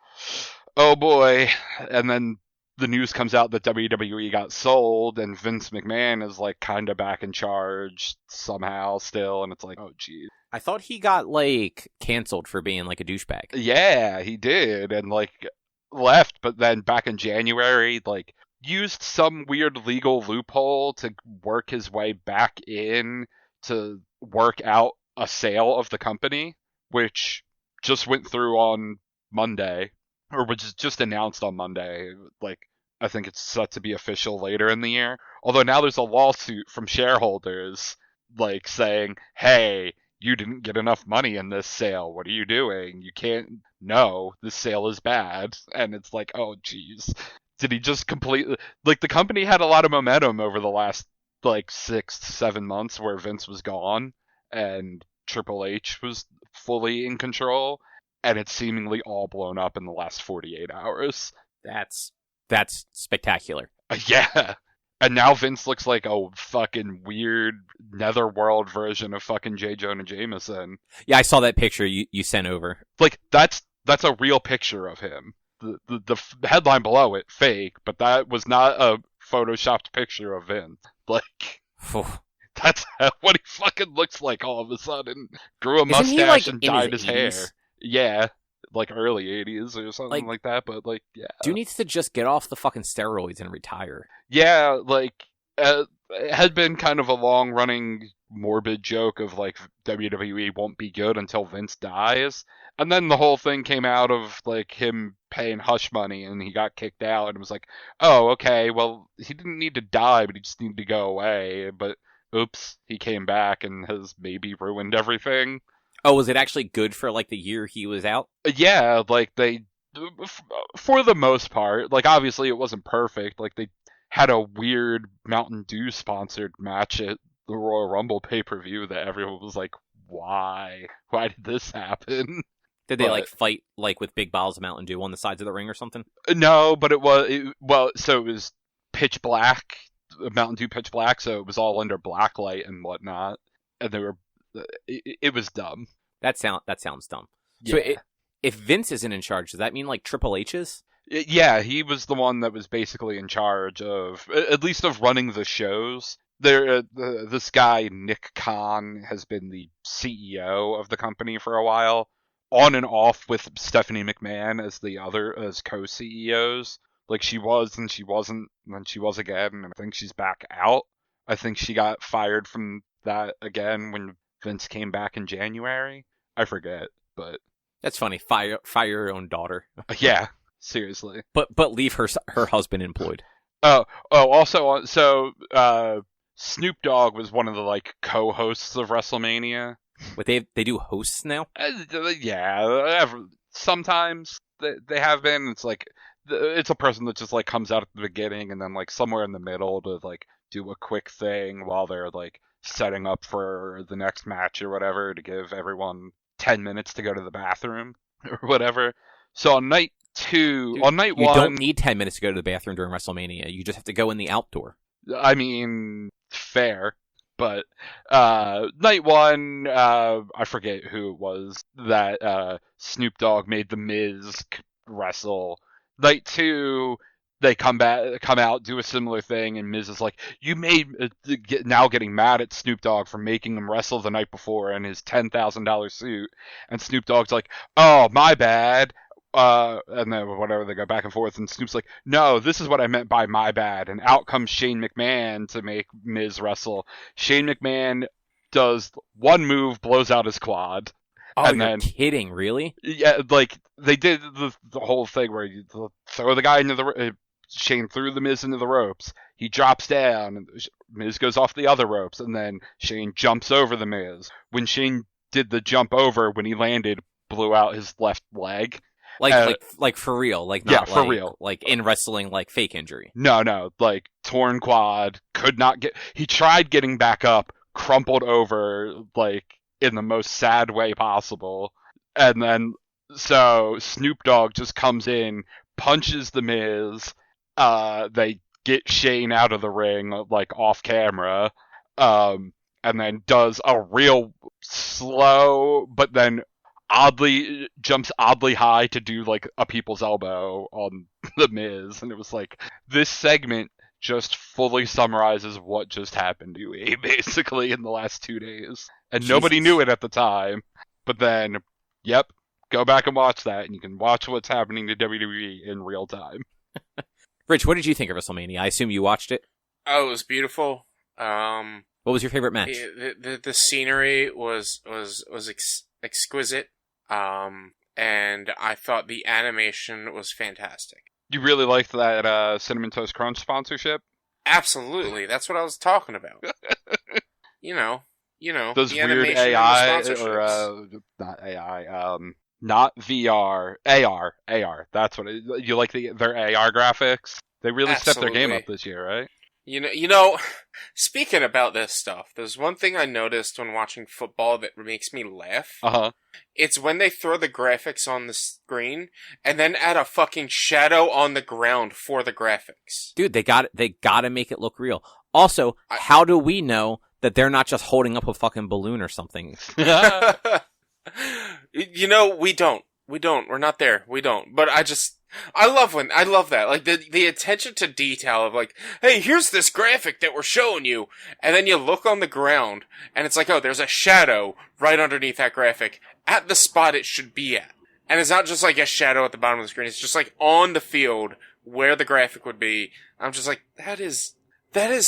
oh boy. And then the news comes out that WWE got sold and Vince McMahon is, like, kind of back in charge somehow still. And it's like, oh geez. I thought he got, like, canceled for being, like, a douchebag. Yeah, he did. And, like, left, but then back in January, like, used some weird legal loophole to work his way back in to work out a sale of the company, which just went through on Monday, or was just announced on Monday. Like, I think it's set to be official later in the year. Although now there's a lawsuit from shareholders, like, saying, hey, you didn't get enough money in this sale. What are you doing? You can't. No, this sale is bad. And it's like, oh, geez. Did he just completely. Like, the company had a lot of momentum over the last, like, 6 to 7 months where Vince was gone and Triple H was fully in control. And it's seemingly all blown up in the last 48 hours. That's spectacular. Yeah. And now Vince looks like a fucking weird netherworld version of fucking J. Jonah Jameson. Yeah, I saw that picture you sent over. Like, that's a real picture of him. The headline below it, fake, but that was not a photoshopped picture of Vince. Like, that's what he fucking looks like all of a sudden. Grew a mustache and dyed his hair. Yeah. Like early 80s or something like that, but like, yeah. Dude needs to just get off the fucking steroids and retire. Yeah, like, it had been kind of a long-running morbid joke of, like, WWE won't be good until Vince dies. And then the whole thing came out of, like, him paying hush money and he got kicked out and it was like, oh, okay, well, he didn't need to die, but he just needed to go away. But, oops, he came back and has maybe ruined everything. Oh, was it actually good for, like, the year he was out? Yeah, like, they, for the most part, like, obviously it wasn't perfect. Like, they had a weird Mountain Dew sponsored match at the Royal Rumble pay-per-view that everyone was like, why? Why did this happen? Did they, like, fight, like, with big bottles of Mountain Dew on the sides of the ring or something? No, but it was pitch black, Mountain Dew pitch black, so it was all under black light and whatnot. And they were, it was dumb. That sounds dumb. Yeah. So if Vince isn't in charge, does that mean, like, Triple H's? Yeah, he was the one that was basically in charge of, at least of running the shows. This guy, Nick Khan, has been the CEO of the company for a while, on and off with Stephanie McMahon as co-CEOs. Like, she was, and she wasn't, and then she was again, and I think she's back out. I think she got fired from that again when Vince came back in January. I forget, but... That's funny. Fire your own daughter. Yeah, seriously. But leave her husband employed. Also, so Snoop Dogg was one of the, like, co-hosts of WrestleMania. But they do hosts now? Yeah, sometimes they have been. It's like, it's a person that just, like, comes out at the beginning and then, like, somewhere in the middle to, like, do a quick thing while they're, like, setting up for the next match or whatever to give everyone 10 minutes to go to the bathroom or whatever. So on night one... You don't need 10 minutes to go to the bathroom during WrestleMania. You just have to go in the outdoor. I mean, fair. But night one, I forget who it was that Snoop Dogg made The Miz wrestle. Night two, they come out, do a similar thing, and Miz is like, you made, now getting mad at Snoop Dogg for making him wrestle the night before in his $10,000 suit. And Snoop Dogg's like, oh, my bad. And then whatever, they go back and forth, and Snoop's like, no, this is what I meant by my bad. And out comes Shane McMahon to make Miz wrestle. Shane McMahon does one move, blows out his quad. Oh, and you're kidding, really? Yeah, like, they did the whole thing where you throw the guy into the... Shane threw the Miz into the ropes. He drops down, and Miz goes off the other ropes, and then Shane jumps over the Miz. When Shane did the jump over, when he landed, blew out his left leg. Like for real, like not yeah, for real, like in wrestling, like fake injury. No, like torn quad, could not get. He tried getting back up, crumpled over, like in the most sad way possible, and then so Snoop Dogg just comes in, punches the Miz. They get Shane out of the ring, like off camera, and then does a real slow, but then jumps oddly high to do like a people's elbow on the Miz, and it was like, this segment just fully summarizes what just happened to me basically in the last 2 days, and Jesus. Nobody knew it at the time, but then, yep, go back and watch that, and you can watch what's happening to WWE in real time. Rich, what did you think of WrestleMania? I assume you watched it. Oh, it was beautiful. What was your favorite match? The scenery was exquisite. And I thought the animation was fantastic. You really liked that Cinnamon Toast Crunch sponsorship? Absolutely. That's what I was talking about. You know, You know, those the weird animation AI and the or sponsorships. not AI, not VR, AR. That's what you like their AR graphics. They really stepped their game Absolutely. up this year, right? You know, speaking about this stuff, there's one thing I noticed when watching football that makes me laugh. Uh-huh. It's when they throw the graphics on the screen and then add a fucking shadow on the ground for the graphics. Dude, they gotta make it look real. Also, how do we know that they're not just holding up a fucking balloon or something? You know, we don't. We're not there. We don't. But I love that. Like, the attention to detail of like, hey, here's this graphic that we're showing you. And then you look on the ground and it's like, oh, there's a shadow right underneath that graphic at the spot it should be at. And it's not just like a shadow at the bottom of the screen. It's just like on the field where the graphic would be. I'm just like, that is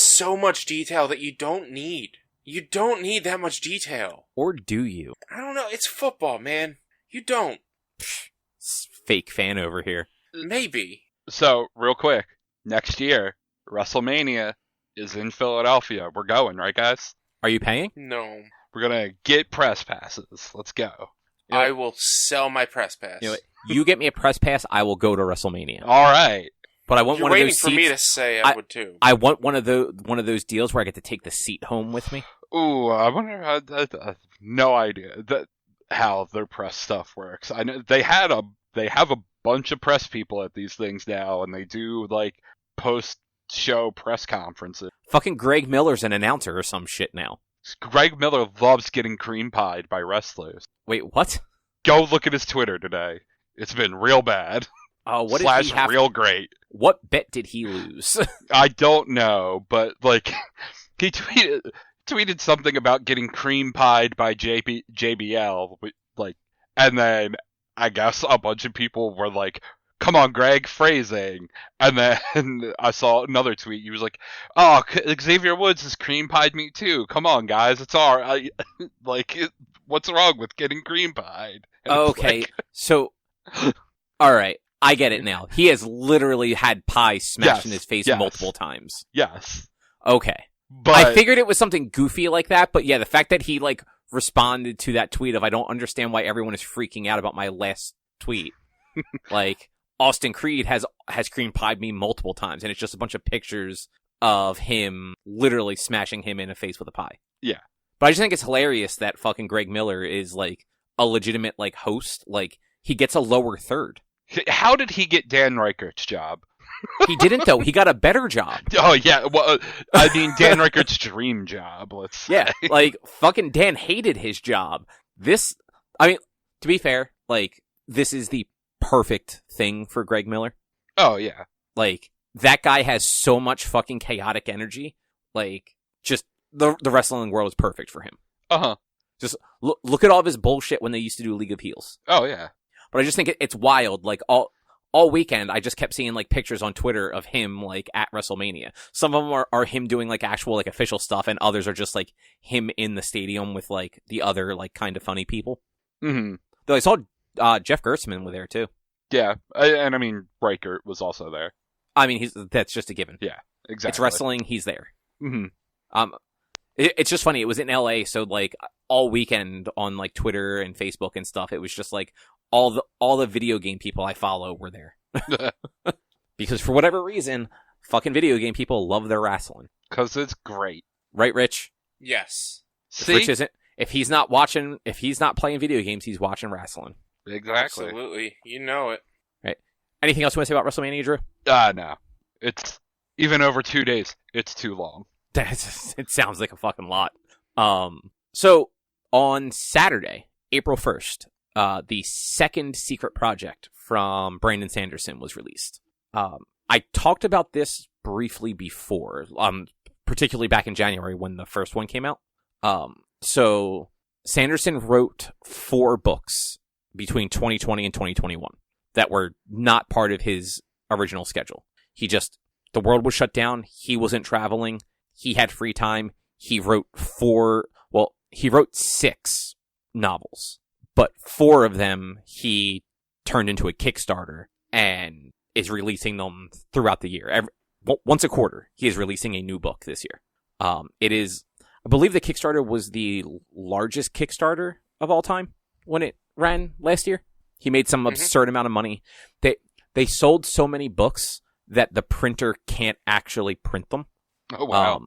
so much detail that you don't need. You don't need that much detail. Or do you? I don't know. It's football, man. You don't. Fake fan over here. Maybe. So, real quick, next year, WrestleMania is in Philadelphia. We're going, right, guys? Are you paying? No. We're gonna get press passes. Let's go. I will sell my press pass. You know what? You get me a press pass, I will go to WrestleMania. All right. But I want You're one of waiting those for seats. me to say I would too. I want one of those deals where I get to take the seat home with me. Ooh, I wonder how. No idea how their press stuff works. I know they have a bunch of press people at these things now, and they do like post-show press conferences. Fucking Greg Miller's an announcer or some shit now. Greg Miller loves getting cream pied by wrestlers. Wait, what? Go look at his Twitter today. It's been real bad. Oh, what / did he have? real great. What bet did he lose? I don't know, but like he tweeted something about getting cream pied by JBL, like, and then I guess a bunch of people were like, "Come on, Greg, phrasing." And then I saw another tweet. He was like, "Oh, Xavier Woods has cream pied me too. Come on, guys, it's all right." Like, what's wrong with getting cream pied? And Okay, so all right. I get it now. He has literally had pie smashed in his face multiple times. Yes. Okay. But I figured it was something goofy like that, but yeah, the fact that he like responded to that tweet of I don't understand why everyone is freaking out about my last tweet. Like, Austin Creed has cream pied me multiple times, and it's just a bunch of pictures of him literally smashing him in the face with a pie. Yeah. But I just think it's hilarious that fucking Greg Miller is like a legitimate like host. Like, he gets a lower third. How did he get Dan Reichert's job? He didn't, though. He got a better job. Oh, yeah. Well, I mean, Dan Reichert's dream job, let's say. Yeah, like, fucking Dan hated his job. I mean, to be fair, like, this is the perfect thing for Greg Miller. Oh, yeah. Like, that guy has so much fucking chaotic energy. Like, just, the wrestling world is perfect for him. Uh-huh. Just, look at all of his bullshit when they used to do League of Heels. Oh, yeah. But I just think it's wild. Like, all weekend, I just kept seeing, like, pictures on Twitter of him, like, at WrestleMania. Some of them are him doing, like, actual, like, official stuff, and others are just, like, him in the stadium with, like, the other, like, kind of funny people. Mm-hmm. Though I saw Jeff Gerstmann was there, too. Yeah, and I mean, Reichert was also there. I mean, that's just a given. Yeah, exactly. It's wrestling, he's there. Mm-hmm. It's just funny, it was in LA, so, like, all weekend on, like, Twitter and Facebook and stuff, it was just, like, all the video game people I follow were there. Because for whatever reason, fucking video game people love their wrestling. Because it's great. Right, Rich? Yes. See? If Rich isn't, if he's not playing video games, he's watching wrestling. Exactly. Absolutely. You know it. Right. Anything else you want to say about WrestleMania, Drew? No. It's, even over 2 days, it's too long. It sounds like a fucking lot. So, on Saturday, April 1st, the second secret project from Brandon Sanderson was released. I talked about this briefly before, particularly back in January when the first one came out. So Sanderson wrote 4 books between 2020 and 2021 that were not part of his original schedule. The world was shut down. He wasn't traveling. He had free time. He wrote 6 novels. But 4 of them he turned into a Kickstarter and is releasing them throughout the year. Once a quarter, he is releasing a new book this year. I believe the Kickstarter was the largest Kickstarter of all time when it ran last year. He made some absurd amount of money. They sold so many books that the printer can't actually print them. Oh, wow.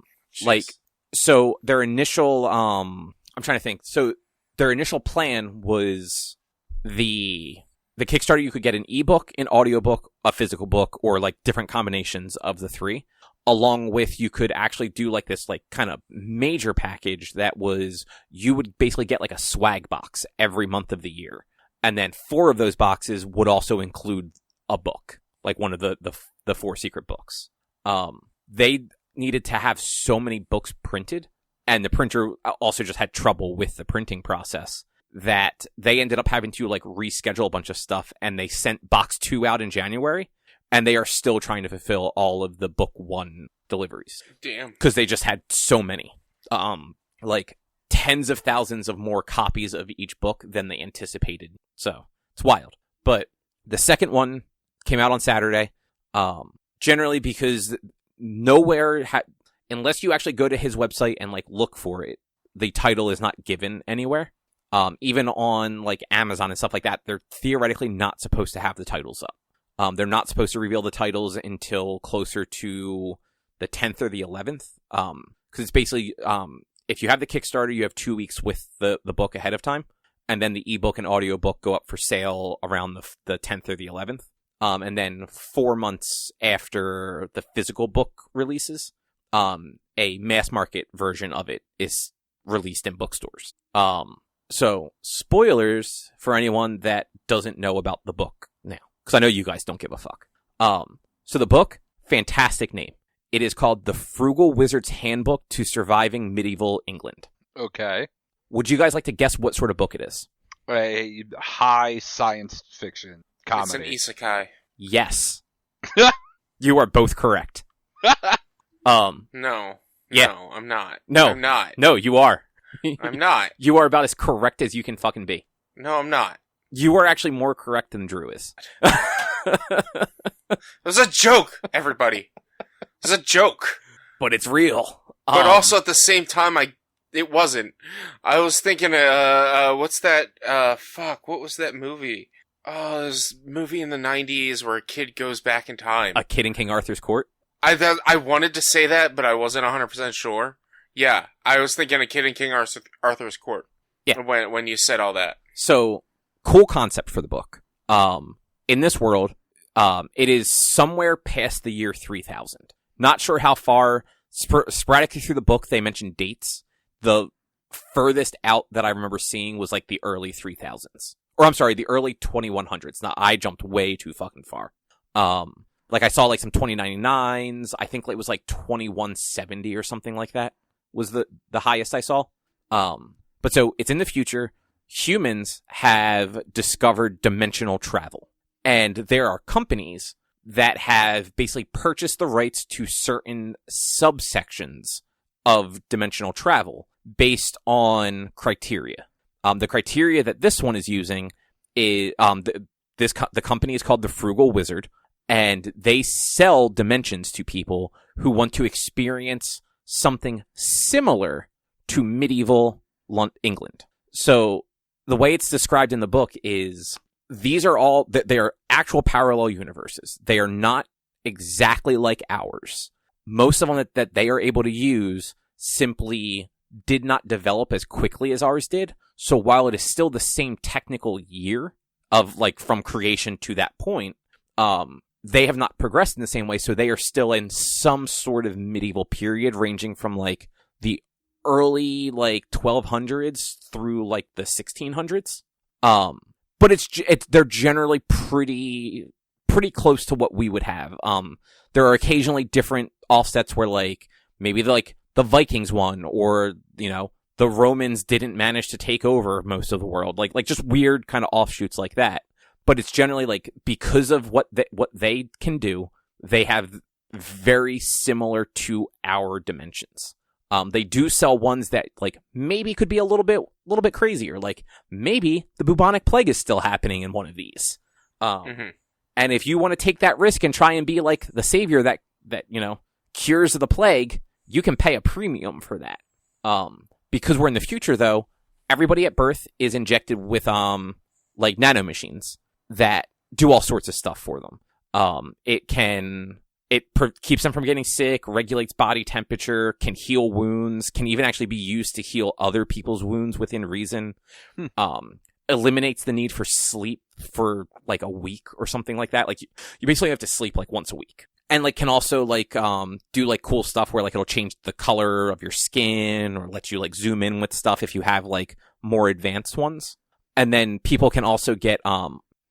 So their initial, I'm trying to think. So their initial plan was the Kickstarter, you could get an ebook, an audiobook, a physical book, or like different combinations of the three. Along with, you could actually do like this like kind of major package that was, you would basically get like a swag box every month of the year. And then 4 of those boxes would also include a book, like one of the 4 secret books. They needed to have so many books printed, and the printer also just had trouble with the printing process, that they ended up having to like reschedule a bunch of stuff, and they sent box 2 out in January, and they are still trying to fulfill all of the book 1 deliveries. Damn. Because they just had so many. Like tens of thousands of more copies of each book than they anticipated. So it's wild. But the second one came out on Saturday. Generally because nowhere, unless you actually go to his website and like look for it, the title is not given anywhere. Even on like Amazon and stuff like that, they're theoretically not supposed to have the titles up. They're not supposed to reveal the titles until closer to the 10th or the 11th. Because it's basically, if you have the Kickstarter, you have 2 weeks with the book ahead of time. And then the ebook and audiobook go up for sale around the 10th or the 11th. And then 4 months after the physical book releases, a mass market version of it is released in bookstores. So spoilers for anyone that doesn't know about the book now, because I know you guys don't give a fuck. So the book, fantastic name. It is called The Frugal Wizard's Handbook to Surviving Medieval England. Okay. Would you guys like to guess what sort of book it is? A high science fiction comedy. It's an isekai. Yes. You are both correct. No. Yeah. No, I'm not. No. I'm not. No, you are. I'm not. You are about as correct as you can fucking be. No, I'm not. You are actually more correct than Drew is. It was a joke, everybody. It was a joke. But it's real. But also at the same time, it wasn't. I was thinking, what's that, what was that movie? Oh, there's a movie in the 90s where a kid goes back in time. A Kid in King Arthur's Court? I wanted to say that, but I wasn't 100% sure. Yeah, I was thinking A Kid in King Arthur's Court. Yeah. When you said all that. So, cool concept for the book. In this world, it is somewhere past the year 3000. Not sure how far. Sporadically through the book, they mention dates. The furthest out that I remember seeing was like the early 3000s. Or I'm sorry, the early 2100s. Now, I jumped way too fucking far. Like I saw like some 2099s. I think it was like 2170 or something like that was the highest I saw. But so it's in the future. Humans have discovered dimensional travel. And there are companies that have basically purchased the rights to certain subsections of dimensional travel based on criteria. The criteria that this one is using is the company is called the Frugal Wizard, and they sell dimensions to people who want to experience something similar to medieval England. So the way it's described in the book is these are all they are actual parallel universes. They are not exactly like ours. Most of them that they are able to use simply did not develop as quickly as ours did. So while it is still the same technical year of like from creation to that point, they have not progressed in the same way. So they are still in some sort of medieval period ranging from like the early like 1200s through like the 1600s. But they're generally pretty close to what we would have. There are occasionally different offsets where like maybe the Vikings won, or you know the Romans didn't manage to take over most of the world, like just weird kind of offshoots like that. But it's generally like because of what they can do, they have very similar to our dimensions. They do sell ones that like maybe could be a little bit crazier. Like maybe the bubonic plague is still happening in one of these. And if you want to take that risk and try and be like the savior that you know cures the plague, you can pay a premium for that. Because we're in the future, though, everybody at birth is injected with like nanomachines that do all sorts of stuff for them. Keeps them from getting sick, regulates body temperature, can heal wounds, can even actually be used to heal other people's wounds within reason. Eliminates the need for sleep for like a week or something like that. Like you basically have to sleep like once a week. And like can also like do like cool stuff where like it'll change the color of your skin or let you like zoom in with stuff if you have like more advanced ones. And then people can also get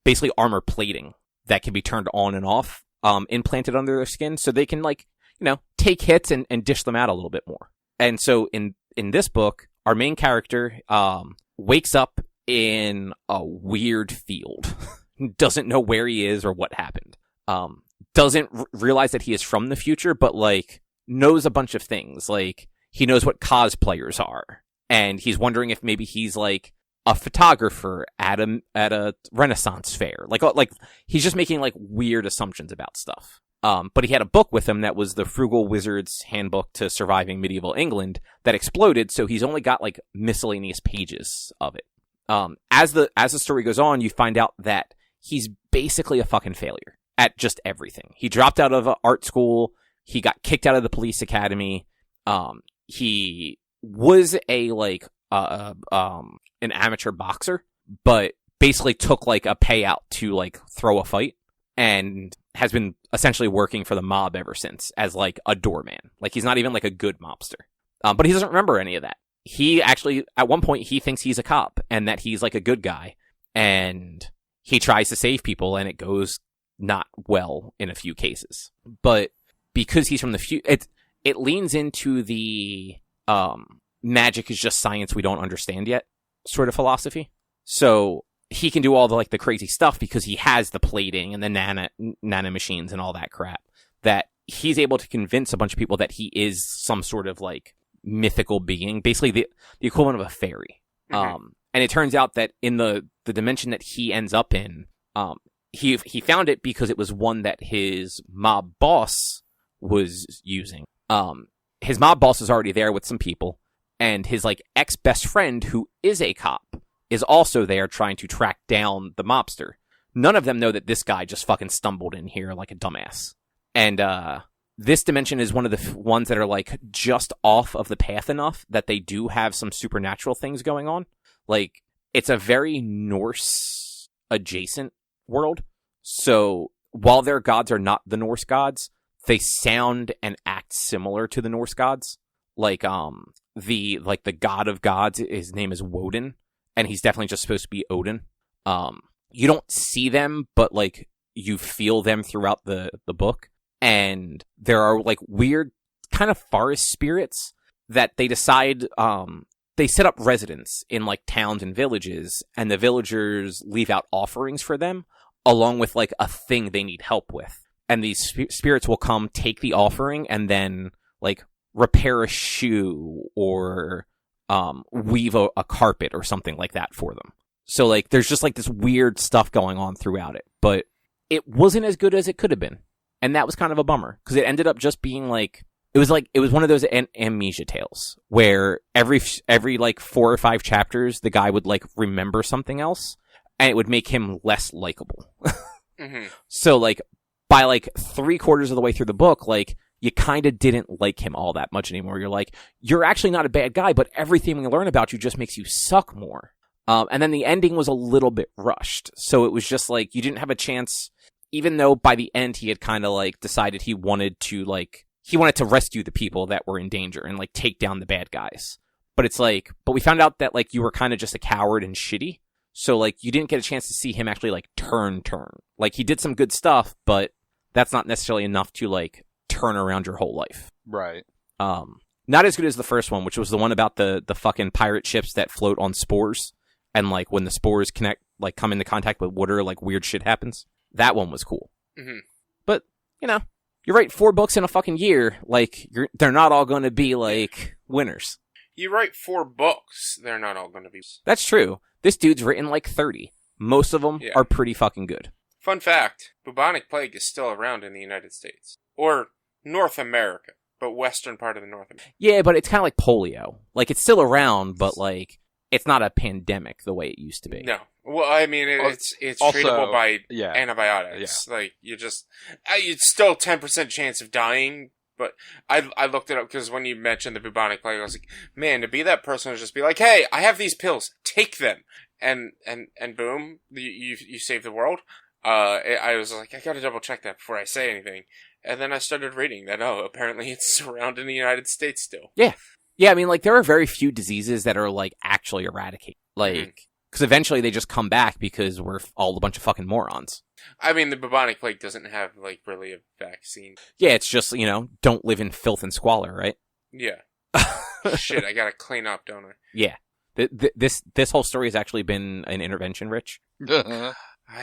basically armor plating that can be turned on and off implanted under their skin, so they can like, you know, take hits and dish them out a little bit more. And so in this book, our main character wakes up in a weird field, doesn't know where he is or what happened. Doesn't realize that he is from the future, but like knows a bunch of things. Like he knows what cosplayers are, and he's wondering if maybe he's like a photographer at a Renaissance fair. Like he's just making like weird assumptions about stuff. But he had a book with him that was the Frugal Wizard's Handbook to Surviving Medieval England that exploded, so he's only got like miscellaneous pages of it. As the story goes on, you find out that he's basically a fucking failure at just everything. He dropped out of art school. He got kicked out of the police academy. He was an amateur boxer, but basically took like a payout to like throw a fight, and has been essentially working for the mob ever since as like a doorman. Like he's not even like a good mobster. But he doesn't remember any of that. He actually, at one point, he thinks he's a cop and that he's like a good guy, and he tries to save people, and it goes not well in a few cases. But because he's from the future, it leans into the magic is just science we don't understand yet sort of philosophy. So he can do all the like the crazy stuff because he has the plating and the nano machines and all that crap, that he's able to convince a bunch of people that he is some sort of like mythical being, basically the equivalent of a fairy. Mm-hmm. And it turns out that in the dimension that he ends up in, he found it because it was one that his mob boss was using. His mob boss is already there with some people, and his like ex-best friend, who is a cop, is also there trying to track down the mobster. None of them know that this guy just fucking stumbled in here like a dumbass. And this dimension is one of the ones that are like just off of the path enough that they do have some supernatural things going on. Like it's a very Norse adjacent world. So while their gods are not the Norse gods, they sound and act similar to the Norse gods. Like the god of gods, his name is Woden, and he's definitely just supposed to be Odin. You don't see them, but like you feel them throughout the book. And there are like weird kind of forest spirits that they decide, they set up residence in like towns and villages, and the villagers leave out offerings for them along with like a thing they need help with. And these spirits will come, take the offering, and then like repair a shoe or weave a carpet or something like that for them. So like there's just like this weird stuff going on throughout it, but it wasn't as good as it could have been. And that was kind of a bummer, because it ended up just being like it was one of those amnesia tales where every like 4 or 5 chapters the guy would like remember something else, and it would make him less likable. Mm-hmm. So like by like 3/4 of the way through the book, like you kind of didn't like him all that much anymore. You're like, you're actually not a bad guy, but everything we learn about you just makes you suck more. And then the ending was a little bit rushed, so it was just like you didn't have a chance. Even though by the end he had kind of like decided he wanted to rescue the people that were in danger and like take down the bad guys. But it's like, but we found out that like you were kind of just a coward and shitty. So like you didn't get a chance to see him actually like turn. Like he did some good stuff, but that's not necessarily enough to like turn around your whole life. Right. Not as good as the first one, which was the one about the fucking pirate ships that float on spores. And like when the spores come into contact with water, like weird shit happens. That one was cool. Mm-hmm. But, you know, you write 4 books in a fucking year, like, they're not all going to be, like, winners. You write 4 books, they're not all going to be. That's true. This dude's written, like, 30. Most of them are pretty fucking good. Fun fact, bubonic plague is still around in the United States. Or North America. but western part of the North America. Yeah, but it's kind of like polio. Like, it's still around, but, like, it's not a pandemic the way it used to be. No. Well, I mean, it's also, treatable by yeah. antibiotics. Yeah. Like, it's still 10% chance of dying, but I looked it up because when you mentioned the bubonic plague, I was like, man, to be that person would just be like, hey, I have these pills, take them. And boom, you save the world. I was like, I gotta double check that before I say anything. And then I started reading that, apparently it's around in the United States still. Yeah. Yeah, I mean, like, there are very few diseases that are, like, actually eradicated. Like, because eventually they just come back because we're all a bunch of fucking morons. I mean, the bubonic plague doesn't have, like, really a vaccine. Yeah, it's just, don't live in filth and squalor, right? Yeah. Shit, I gotta clean up, don't I? Yeah. This whole story has actually been an intervention, Rich. I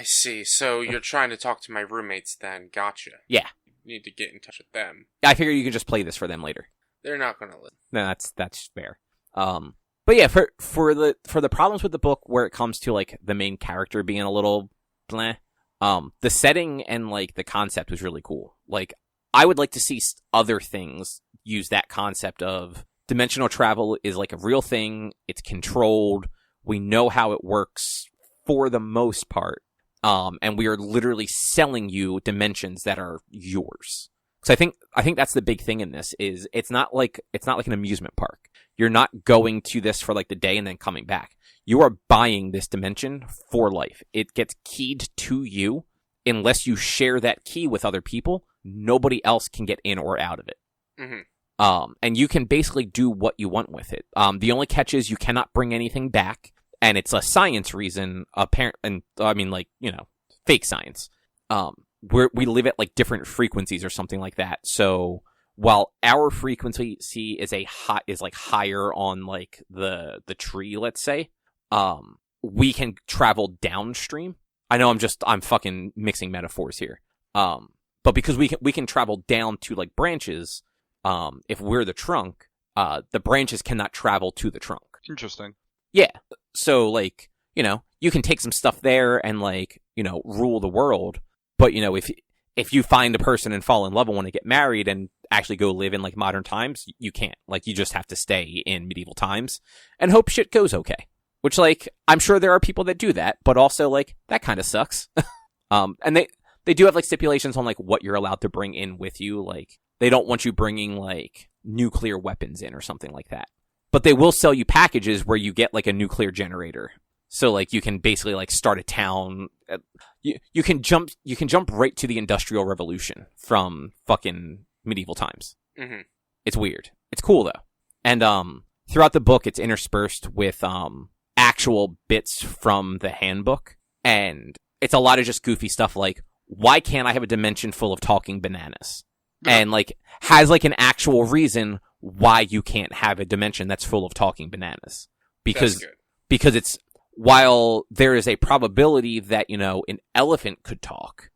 see. So you're trying to talk to my roommates then. Gotcha. Yeah. You need to get in touch with them. I figure you can just play this for them later. They're not going to listen. No, that's fair. But yeah, for the problems with the book where it comes to, like, the main character being a little bleh, the setting and, like, the concept was really cool. Like, I would like to see other things use that concept of dimensional travel is, like, a real thing. It's controlled. We know how it works for the most part. And we are literally selling you dimensions that are yours. Because I think that's the big thing in this is it's not like an amusement park. You're not going to this for, like, the day and then coming back. You are buying this dimension for life. It gets keyed to you. Unless you share that key with other people, nobody else can get in or out of it. Mm-hmm. And you can basically do what you want with it. The only catch is you cannot bring anything back. And it's a science reason, fake science. We live at, like, different frequencies or something like that. So while our frequency is higher on, like, the tree, let's say, we can travel downstream. I know I'm fucking mixing metaphors here. But because we can travel down to, like, branches, if we're the trunk, the branches cannot travel to the trunk. Interesting. Yeah. So, like, you can take some stuff there and, like, rule the world. But, if you find a person and fall in love and want to get married and actually go live in, like, modern times, you can't. Like, you just have to stay in medieval times and hope shit goes okay. Which, like, I'm sure there are people that do that, but also, like, that kind of sucks. And they do have, like, stipulations on, like, what you're allowed to bring in with you. Like, they don't want you bringing, like, nuclear weapons in or something like that. But they will sell you packages where you get, like, a nuclear generator. So, like, you can basically, like, start a town. You can jump right to the Industrial Revolution from fucking medieval times. Mm-hmm. It's weird. It's cool, though. And throughout the book, it's interspersed with actual bits from the handbook. And it's a lot of just goofy stuff like, why can't I have a dimension full of talking bananas? And, like, has, like, an actual reason why you can't have a dimension that's full of talking bananas. Because it's, while there is a probability that, an elephant could talk,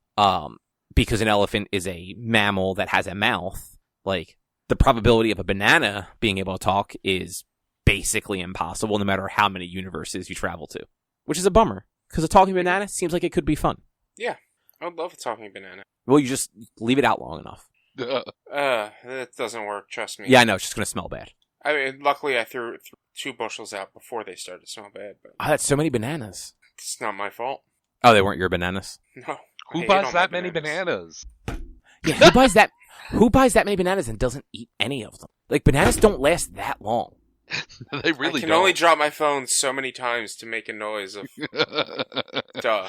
because an elephant is a mammal that has a mouth, like, the probability of a banana being able to talk is basically impossible no matter how many universes you travel to. Which is a bummer, because a talking banana seems like it could be fun. Yeah, I would love a talking banana. Well, you just leave it out long enough. That doesn't work, trust me. Yeah, I know, it's just gonna smell bad. I mean, luckily I threw 2 bushels out before they started to smell bad. But that's so many bananas. It's not my fault. Oh, they weren't your bananas? No. Who buys that many bananas? Yeah, who buys that? Who buys that many bananas and doesn't eat any of them? Like, bananas don't last that long. They really I can don't. only drop my phone so many times to make a noise of duh.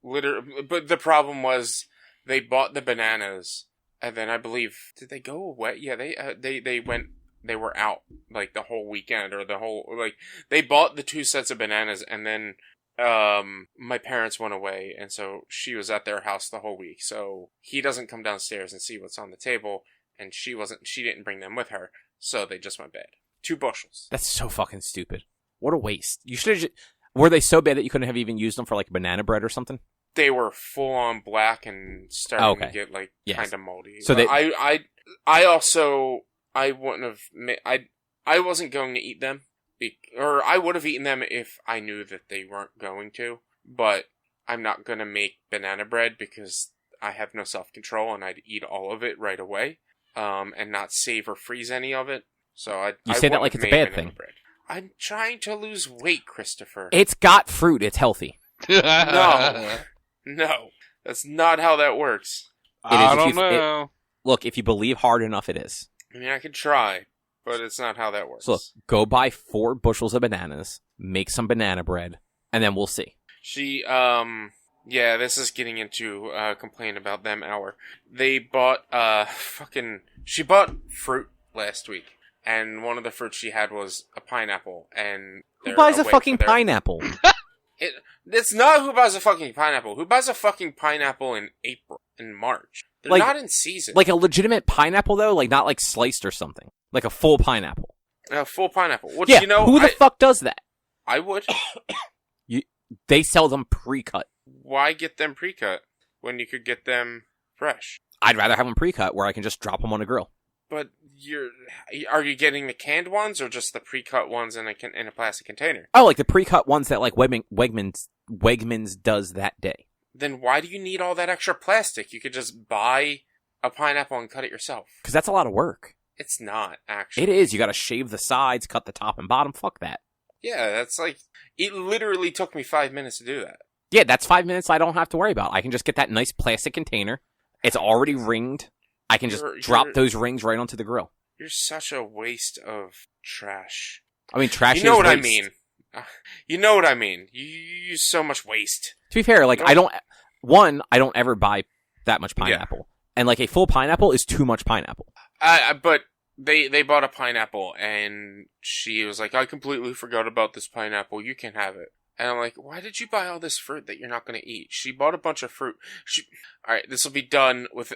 But the problem was they bought the bananas and then I believe did they go away? Yeah, they went. They were out like the whole weekend or the whole like they bought the 2 sets of bananas and then my parents went away and so she was at their house the whole week. So he doesn't come downstairs and see what's on the table and she didn't bring them with her. So they just went bad. 2 bushels. That's so fucking stupid. What a waste. You should have were they so bad that you couldn't have even used them for like banana bread or something? They were full on black and starting to get like kind of moldy. So I wouldn't have. I wasn't going to eat them, or I would have eaten them if I knew that they weren't going to. But I'm not going to make banana bread because I have no self-control and I'd eat all of it right away. and not save or freeze any of it. So You say that like it's a bad thing. Bread. I'm trying to lose weight, Christopher. It's got fruit. It's healthy. No, that's not how that works. I don't know. Look, if you believe hard enough, it is. I mean, I can try, but it's not how that works. So look, go buy 4 bushels of bananas, make some banana bread, and then we'll see. Yeah, this is getting into complaint about them hour. They bought she bought fruit last week, and one of the fruits she had was a pineapple, and who buys a fucking pineapple? It's not who buys a fucking pineapple. Who buys a fucking pineapple in March? They're not in season. Like a legitimate pineapple, though? Like, not like sliced or something. Like a full pineapple. A full pineapple. Which, yeah, who the fuck does that? I would. They sell them pre-cut. Why get them pre-cut when you could get them fresh? I'd rather have them pre-cut where I can just drop them on a grill. But are you getting the canned ones or just the pre-cut ones in a plastic container? Oh, like the pre-cut ones that like Wegmans does that day. Then why do you need all that extra plastic? You could just buy a pineapple and cut it yourself. Because that's a lot of work. It's not, actually. It is. You got to shave the sides, cut the top and bottom. Fuck that. Yeah, that's like... It literally took me 5 minutes to do that. Yeah, that's 5 minutes I don't have to worry about. I can just get that nice plastic container. It's already ringed. I can just drop those rings right onto the grill. You're such a waste of trash. I mean, trash is You know what waste. I mean. You know what I mean. You use so much waste. To be fair, like, I don't ever buy that much pineapple. Yeah. And, like, a full pineapple is too much pineapple. But they bought a pineapple, and she was like, I completely forgot about this pineapple. You can have it. And I'm like, why did you buy all this fruit that you're not going to eat? She bought a bunch of fruit. Alright, this will be done with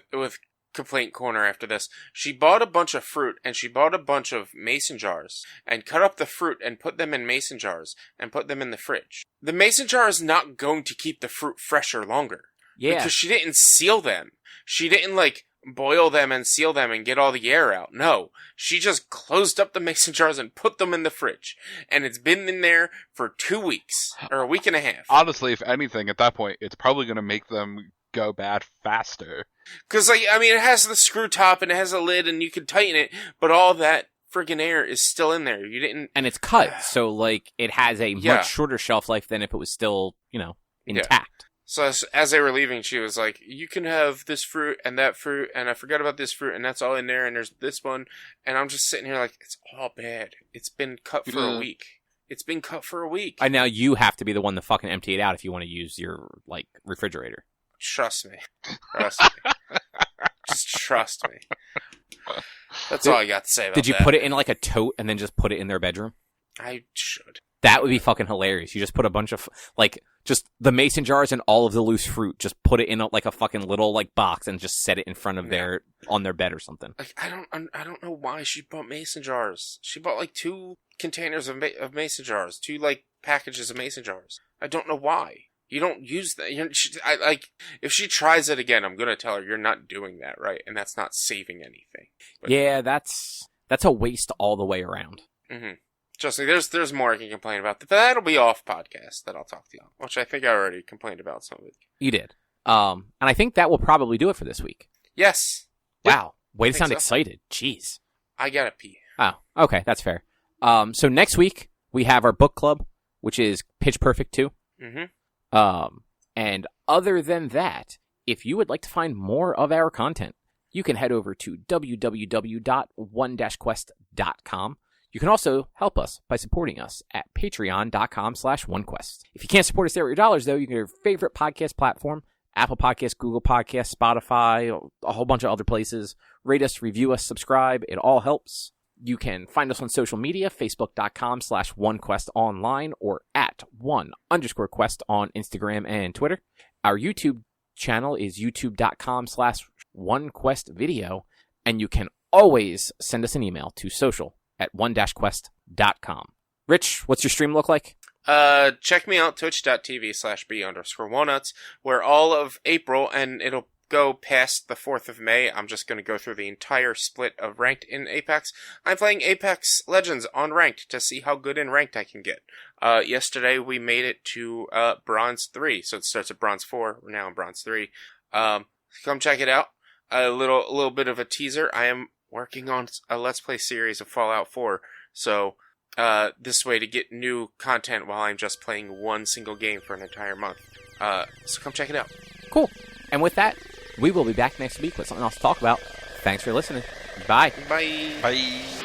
Complaint Corner after this. She bought a bunch of fruit, and she bought a bunch of mason jars, and cut up the fruit and put them in mason jars, and put them in the fridge. The mason jar is not going to keep the fruit fresher longer. Yeah. Because she didn't seal them. She didn't, like, boil them and seal them and get all the air out. No. She just closed up the mason jars and put them in the fridge. And it's been in there for 2 weeks. Or a week and a half. Honestly, if anything, at that point, it's probably going to make them go bad faster. Because, like, I mean, it has the screw top and it has a lid and you can tighten it, but all that friggin' air is still in there. You didn't... And it's cut, so, like, it has a much shorter shelf life than if it was still, intact. Yeah. So as they were leaving, she was like, you can have this fruit, and I forgot about this fruit, and that's all in there, and there's this one. And I'm just sitting here like, it's all bad. It's been cut for a week. It's been cut for a week. And now you have to be the one to fucking empty it out if you want to use your, like, refrigerator. Trust me. Just trust me. That's all I got to say about that. Did you put it in, like, a tote and then just put it in their bedroom? I should. That would be fucking hilarious. You just put a bunch of, like, just the mason jars and all of the loose fruit. Just put it in a fucking little, like, box and just set it in front of on their bed or something. Like, I don't know why she bought mason jars. She bought, like, 2 containers of mason jars. 2, like, packages of mason jars. I don't know why. You don't use that. If she tries it again, I'm gonna tell her you're not doing that right, and that's not saving anything. But, yeah, that's a waste all the way around. Mm-hmm. Just like there's more I can complain about, but that'll be off podcast that I'll talk to you on, which I think I already complained about some of it. You did. And I think that will probably do it for this week. Yes. Wow. Way to sound excited. Jeez. I gotta pee. Oh, okay. That's fair. So next week we have our book club, which is Pitch Perfect 2. Mm-hmm. And other than that, if you would like to find more of our content, you can head over to www.one-quest.com. You can also help us by supporting us at patreon.com/onequest. If you can't support us there with your dollars, though, you can go to your favorite podcast platform, Apple Podcasts, Google Podcasts, Spotify, a whole bunch of other places. Rate us, review us, subscribe. It all helps. You can find us on social media, facebook.com/onequestonline or at @one_quest on Instagram and Twitter. Our YouTube channel is youtube.com/onequestvideo, and you can always send us an email to social@one-quest.com. Rich, what's your stream look like? Check me out, twitch.tv/b_walnuts, where all of April, and it'll go past the 4th of May. I'm just going to go through the entire split of Ranked in Apex. I'm playing Apex Legends on Ranked to see how good in Ranked I can get. Yesterday we made it to Bronze 3, so it starts at Bronze 4. We're now in Bronze 3. Come check it out. a little bit of a teaser. I am working on a Let's Play series of Fallout 4, so this way to get new content while I'm just playing one single game for an entire month. So come check it out. Cool. And with that, we will be back next week with something else to talk about. Thanks for listening. Bye. Bye. Bye.